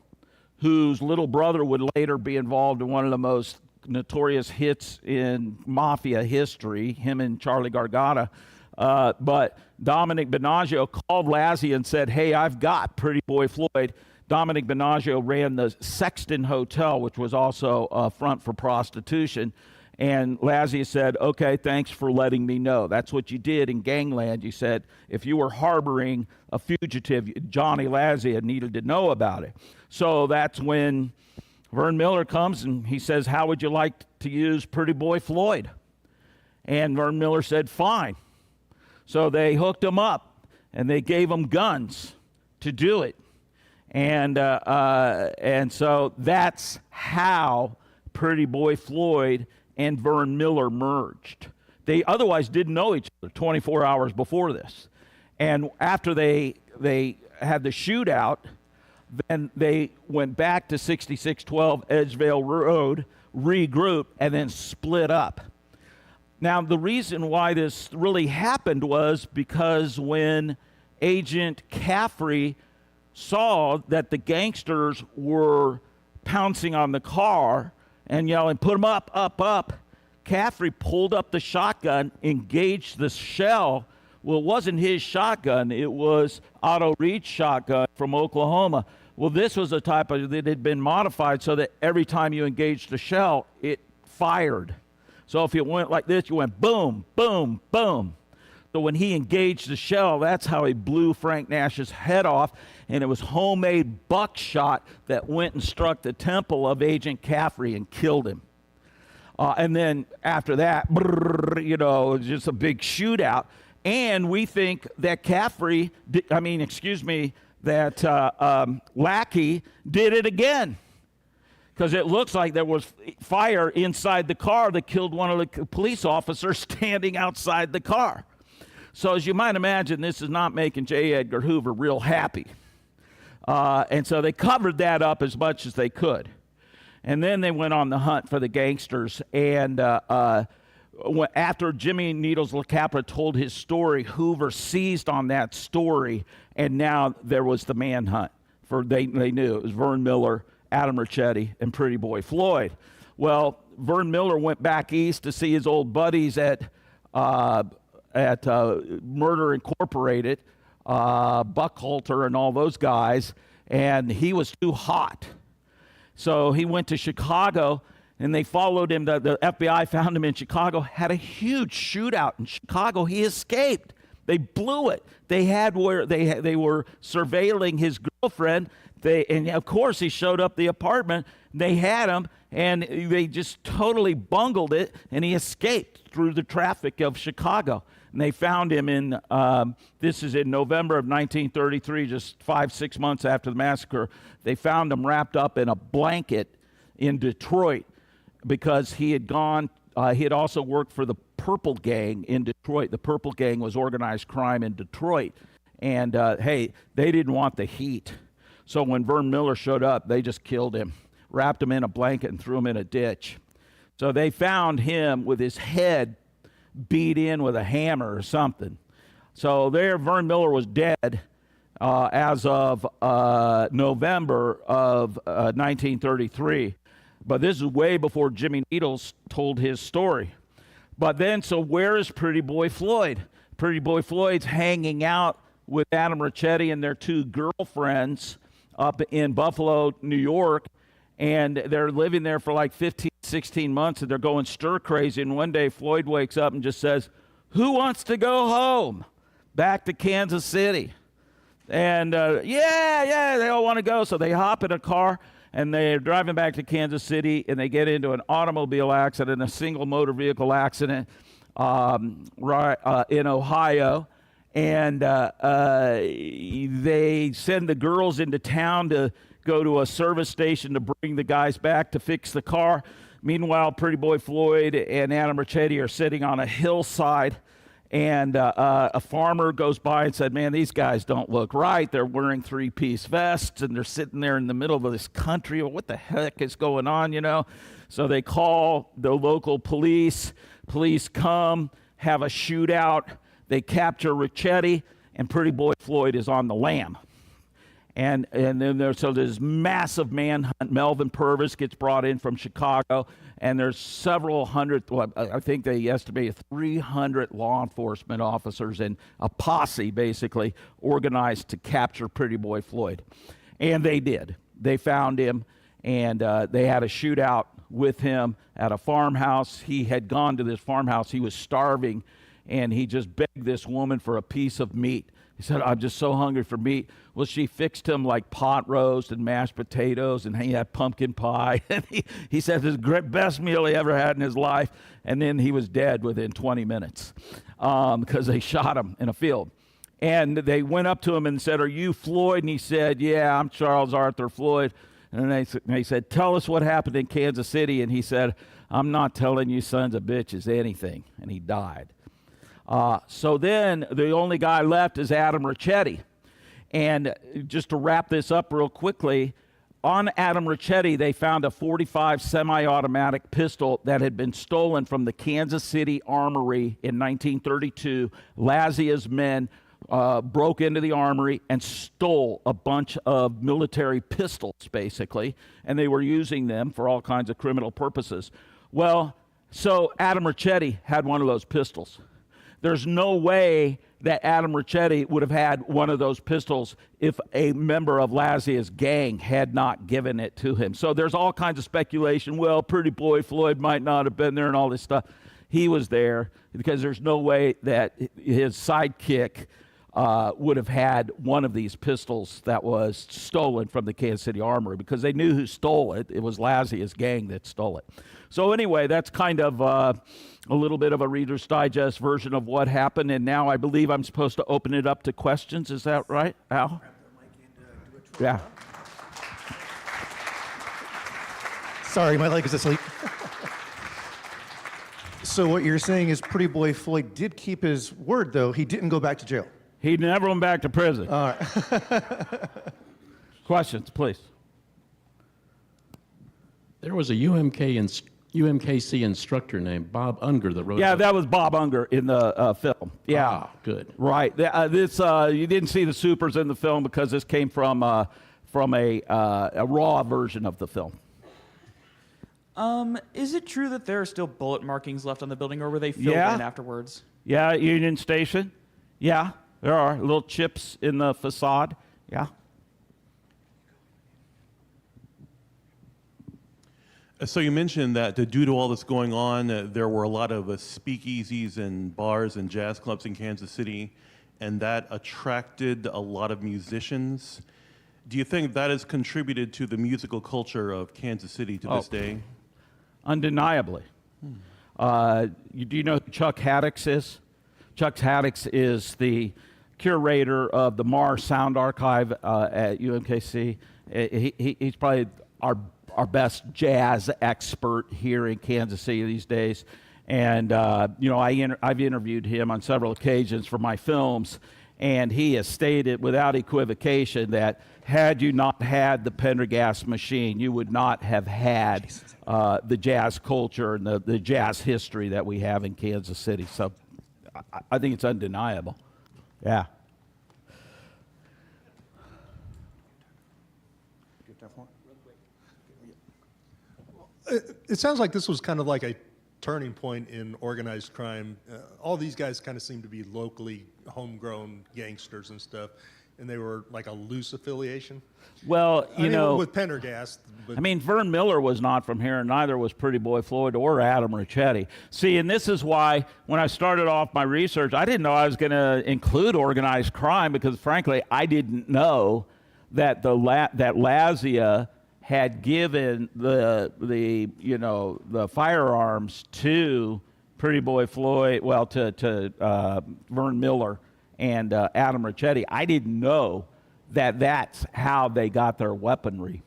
whose little brother would later be involved in one of the most notorious hits in mafia history, him and Charlie Gargano. But Dominic Binaggio called Lazia and said, "Hey, I've got Pretty Boy Floyd." Dominic Binaggio ran the Sexton Hotel, which was also a front for prostitution. And Lazia said, "Okay, thanks for letting me know." That's what you did in gangland. You said, if you were harboring a fugitive, Johnny Lazia needed to know about it. So that's when Vern Miller comes and he says, "How would you like to use Pretty Boy Floyd?" And Vern Miller said, "Fine." So they hooked him up and they gave him guns to do it. And so that's how Pretty Boy Floyd and Vern Miller merged. They otherwise didn't know each other 24 hours before this. And after they had the shootout, then they went back to 6612 Edgevale Road, regrouped, and then split up. Now, the reason why this really happened was because when Agent Caffrey saw that the gangsters were pouncing on the car and yelling, "Put them up, up, up," Caffrey pulled up the shotgun, engaged the shell. Well, it wasn't his shotgun. It was Otto Reed's shotgun from Oklahoma. Well, this was a type of that had been modified so that every time you engaged the shell, it fired. So if you went like this, you went boom, boom, boom. So when he engaged the shell, that's how he blew Frank Nash's head off, and it was homemade buckshot that went and struck the temple of Agent Caffrey and killed him. And then after that, it was just a big shootout. And we think that Lackey did it again, because it looks like there was fire inside the car that killed one of the police officers standing outside the car. So as you might imagine, this is not making J. Edgar Hoover real happy. And so they covered that up as much as they could. And then they went on the hunt for the gangsters. And after Jimmy Needles LaCapra told his story, Hoover seized on that story, and now there was the manhunt. They knew it was Vern Miller, Adam Ricchetti, and Pretty Boy Floyd. Well, Vern Miller went back east to see his old buddies at Murder Incorporated, Buckhalter and all those guys, and he was too hot. So he went to Chicago, and they followed him. The FBI found him in Chicago, had a huge shootout in Chicago. He escaped. They blew it. They had where they were surveilling his girlfriend. And of course he showed up at the apartment. They had him, and they just totally bungled it, and he escaped through the traffic of Chicago. And they found him in, this is in November of 1933, just 5-6 months after the massacre. They found him wrapped up in a blanket in Detroit because he had gone, he had also worked for the Purple Gang in Detroit. The Purple Gang was organized crime in Detroit. And hey, they didn't want the heat. So when Vern Miller showed up, they just killed him, wrapped him in a blanket and threw him in a ditch. So they found him with his head beat in with a hammer or something. So there, Vern Miller was dead as of November of 1933. But this is way before Jimmy Needles told his story. But then, so where is Pretty Boy Floyd? Pretty Boy Floyd's hanging out with Adam Ricchetti and their two girlfriends up in Buffalo, New York, and they're living there for like 15, 16 months, and they're going stir crazy. And one day Floyd wakes up and just says, "Who wants to go home? Back to Kansas City?" And yeah, they all want to go. So they hop in a car, and they're driving back to Kansas City, and they get into an automobile accident, a single motor vehicle accident in Ohio. And they send the girls into town to go to a service station to bring the guys back to fix the car. Meanwhile, Pretty Boy Floyd and Adam Ricchetti are sitting on a hillside, and a farmer goes by and said, "Man, these guys don't look right. They're wearing three-piece vests, and they're sitting there in the middle of this country. What the heck is going on, you know?" So they call the local police. Police come, have a shootout. They capture Ricchetti, and Pretty Boy Floyd is on the lam. And then there's this massive manhunt. Melvin Purvis gets brought in from Chicago, and there's several hundred, well, I think they estimate 300 law enforcement officers and a posse, basically, organized to capture Pretty Boy Floyd. And they did. They found him, and they had a shootout with him at a farmhouse. He had gone to this farmhouse. He was starving, and he just begged this woman for a piece of meat. He said, "I'm just so hungry for meat." Well, she fixed him like pot roast and mashed potatoes, and he had pumpkin pie. And he said this is the best meal he ever had in his life. And then he was dead within 20 minutes because they shot him in a field. And they went up to him and said, "Are you Floyd?" And he said, "Yeah, I'm Charles Arthur Floyd." And they said, "Tell us what happened in Kansas City." And he said, "I'm not telling you sons of bitches anything." And he died. So then the only guy left is Adam Ricchetti. And just to wrap this up real quickly, on Adam Ricchetti, they found a .45 semi-automatic pistol that had been stolen from the Kansas City Armory in 1932. Lazia's men broke into the armory and stole a bunch of military pistols, basically, and they were using them for all kinds of criminal purposes. Well, so Adam Ricchetti had one of those pistols. There's no way that Adam Ricchetti would have had one of those pistols if a member of Lazia's gang had not given it to him. So there's all kinds of speculation. Well, Pretty Boy Floyd might not have been there and all this stuff. He was there because there's no way that his sidekick would have had one of these pistols that was stolen from the Kansas City Armory, because they knew who stole it. It was Lazia's gang that stole it. So anyway, that's kind of a little bit of a Reader's Digest version of what happened, and now I believe I'm supposed to open it up to questions. Is that right, Al? Yeah. Sorry, my leg is asleep. So what you're saying is Pretty Boy Floyd did keep his word, though. He didn't go back to jail. He never went back to prison. All right. Questions, please. There was a UMKC instructor named Bob Unger that wrote. Yeah, that was Bob Unger in the film. Yeah, good. Right. This you didn't see the supers in the film because this came from a raw version of the film. Is it true that there are still bullet markings left on the building, or were they filled in afterwards? Yeah, Union Station. Yeah. There are little chips in the facade. Yeah. So you mentioned that due to all this going on, there were a lot of speakeasies and bars and jazz clubs in Kansas City, and that attracted a lot of musicians. Do you think that has contributed to the musical culture of Kansas City to this day? Undeniably. Do you know who Chuck Haddix is? Chuck Haddix is the curator of the Mars Sound Archive at UMKC. He's probably our best jazz expert here in Kansas City these days. And, I've interviewed him on several occasions for my films, and he has stated without equivocation that had you not had the Pendergast machine, you would not have had the jazz culture and the jazz history that we have in Kansas City. So I think it's undeniable. Yeah. It sounds like this was kind of like a turning point in organized crime. All these guys kind of seem to be locally homegrown gangsters and stuff, and they were like a loose affiliation. Well, with Pendergast. But Vern Miller was not from here, and neither was Pretty Boy Floyd or Adam Ricchetti. See, and this is why when I started off my research, I didn't know I was going to include organized crime because, frankly, I didn't know that that Lazia had given the firearms to Pretty Boy Floyd, to Vern Miller and Adam Ricchetti. I didn't know that that's how they got their weaponry,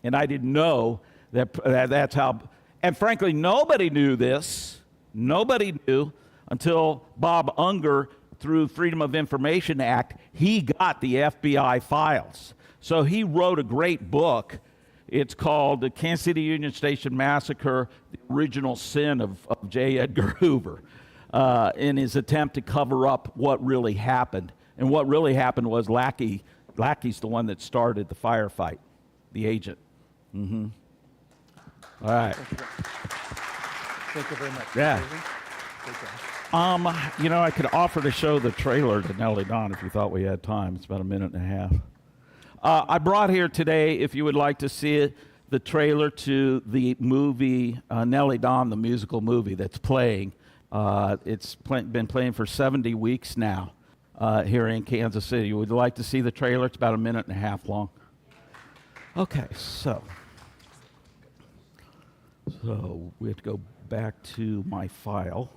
and I didn't know that that's how. And frankly, nobody knew this. Nobody knew until Bob Unger, through Freedom of Information Act, he got the FBI files. So he wrote a great book. It's called The Kansas City Union Station Massacre, the Original Sin of J. Edgar Hoover, in his attempt to cover up what really happened. And what really happened was Lackey's the one that started the firefight, the agent. Mm-hmm. All right. Thank you very much. Yeah. I could offer to show the trailer to Nellie Don if you thought we had time. It's about a minute and a half. I brought here today, if you would like to see it, the trailer to the movie Nellie Don, the musical movie that's playing. It's been playing for 70 weeks now here in Kansas City. Would you like to see the trailer? It's about a minute and a half long. Okay, so we have to go back to my file.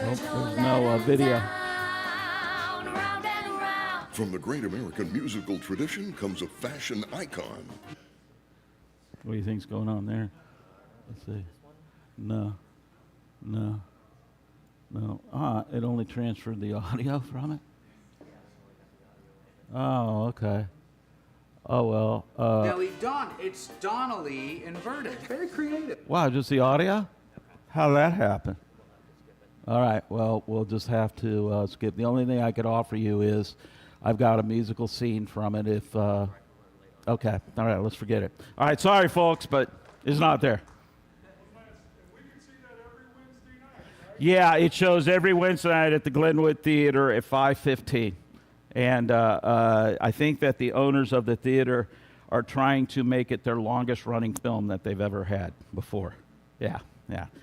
There's no video. From the great American musical tradition comes a fashion icon. What do you think's going on there? Let's see. No. It only transferred the audio from it? Oh, okay. Oh, well. Nellie Don, it's Donnelly inverted. Very creative. Wow, just the audio? How did that happen? All right, well, we'll just have to skip. The only thing I could offer you is I've got a musical scene from it if, okay, all right, let's forget it. All right, sorry, folks, but it's not there. Yeah, it shows every Wednesday night at the Glenwood Theater at 5:15. And I think that the owners of the theater are trying to make it their longest running film that they've ever had before. Yeah.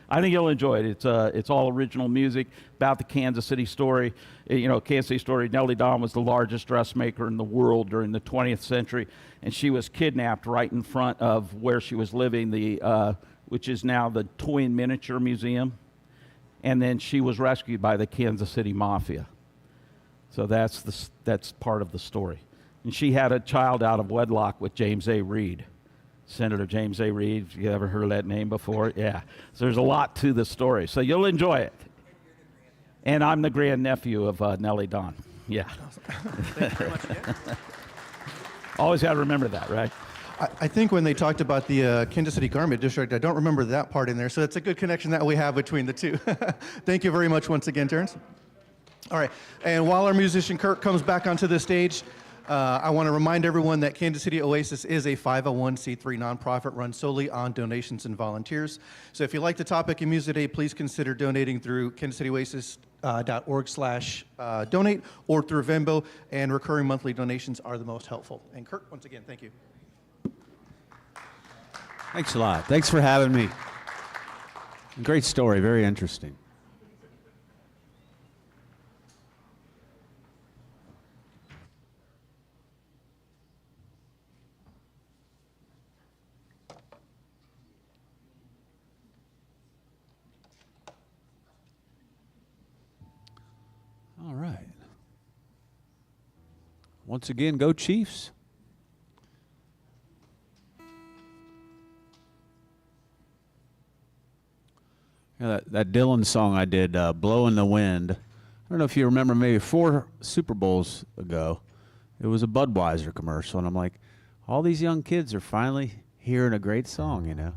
I think you'll enjoy it. It's all original music about the Kansas City story. Kansas City story. Nellie Don was the largest dressmaker in the world during the 20th century, and she was kidnapped right in front of where she was living, which is now the Toy and Miniature Museum. And then she was rescued by the Kansas City Mafia. So that's part of the story. And she had a child out of wedlock with James A. Reed. Senator James A. Reed, you ever heard that name before? Yeah. So there's a lot to the story. So you'll enjoy it. And I'm the grandnephew of Nellie Don. Yeah. Thank you very much again. Always got to remember that, right? I think when they talked about the Kansas City Garment District, I don't remember that part in there, so it's a good connection that we have between the two. Thank you very much once again, Terence. All right, and while our musician Kirk comes back onto the stage, I want to remind everyone that Kansas City Oasis is a 501c3 nonprofit run solely on donations and volunteers. So if you like the topic of music today, please consider donating through kansascityoasis.org/donate or through Venmo, and recurring monthly donations are the most helpful. And Kirk, once again, thank you. Thanks a lot. Thanks for having me. Great story. Very interesting. All right. Once again, go Chiefs. Yeah, that Dylan song I did, Blow in the Wind. I don't know if you remember, maybe 4 Super Bowls ago, it was a Budweiser commercial, and I'm like, all these young kids are finally hearing a great song, you know.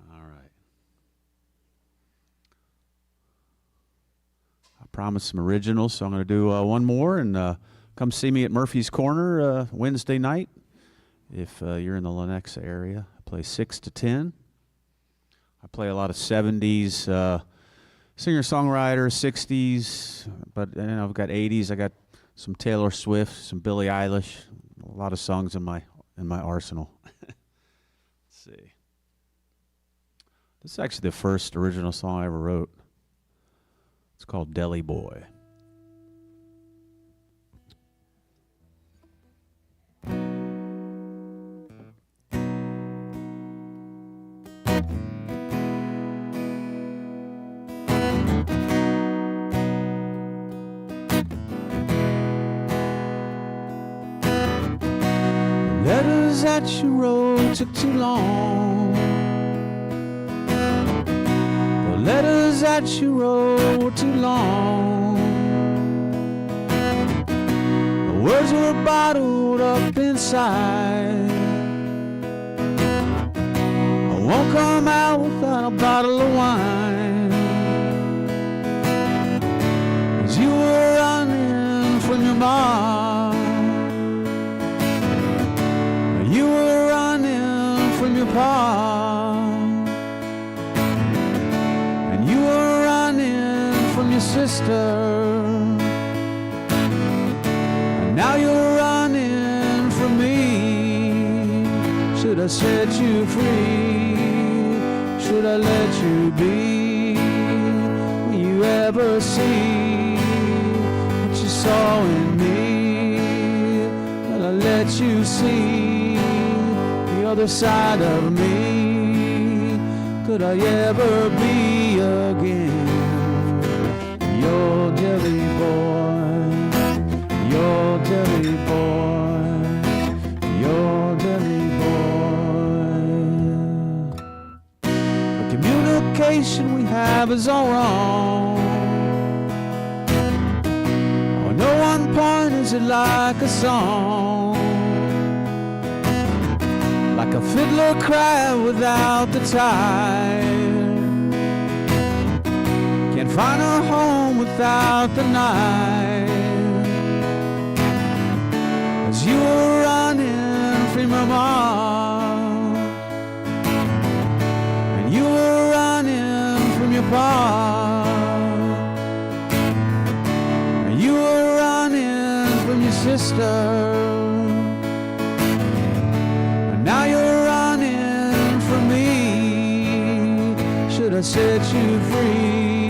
All right. I promised some originals, so I'm going to do one more, and come see me at Murphy's Corner Wednesday night if you're in the Lenexa area. Play 6 to 10. I play a lot of 70s singer-songwriters, 60s, but I've got 80s. I got some Taylor Swift, some Billie Eilish, a lot of songs in my arsenal. Let's see. This is actually the first original song I ever wrote. It's called Deli Boy. Letters that you wrote took too long. The letters that you wrote were too long. The words were bottled up inside. I won't come out without a bottle of wine. 'Cause you were running from your mom. You were running from your pa, and you were running from your sister, and now you're running from me. Should I set you free? Should I let you be? Will you ever see what you saw in me? Will I let you see the other side of me? Could I ever be again your deli boy, your deli boy, your deli boy? The communication we have is all wrong. On no one point is it like a song. Like a fiddler cry without the time. Can't find a home without the night. 'Cause you were running from your mom, and you were running from your pa, and you were running from your sister. Now you're running from me. Should I set you free?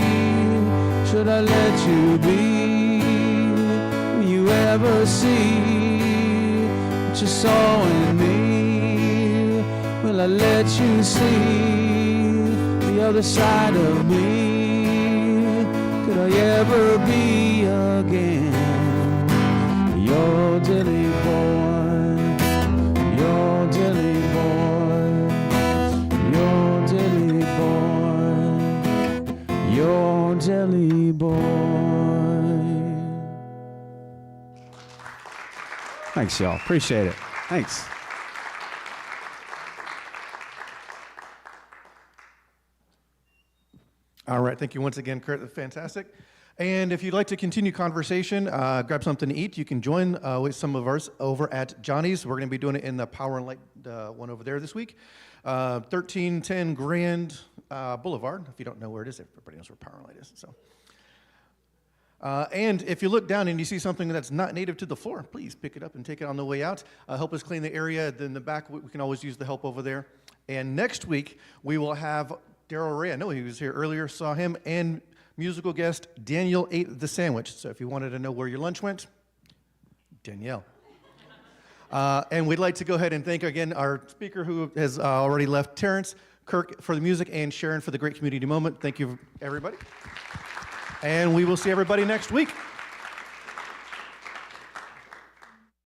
Should I let you be? Will you ever see what you saw in me? Will I let you see the other side of me? Could I ever be again your deli boy? Your deli boy, your deli boy. jelly boy. Thanks, y'all. Appreciate it. Thanks. All right, thank you once again, Kurt. That's fantastic. And if you'd like to continue conversation, grab something to eat, you can join with some of ours over at Johnny's. We're going to be doing it in the Power and Light one over there this week. 1310 Grand Boulevard. If you don't know where it is, everybody knows where Power and Light is. So. And if you look down and you see something that's not native to the floor, please pick it up and take it on the way out. Help us clean the area. Then in the back, we can always use the help over there. And next week, we will have Daryl Ray. I know he was here earlier, saw him, and musical guest Danielle ate the sandwich. So if you wanted to know where your lunch went, Danielle. And we'd like to go ahead and thank again our speaker who has already left, Terence, Kirk for the music, and Sharon for the great community moment. Thank you, everybody. And we will see everybody next week.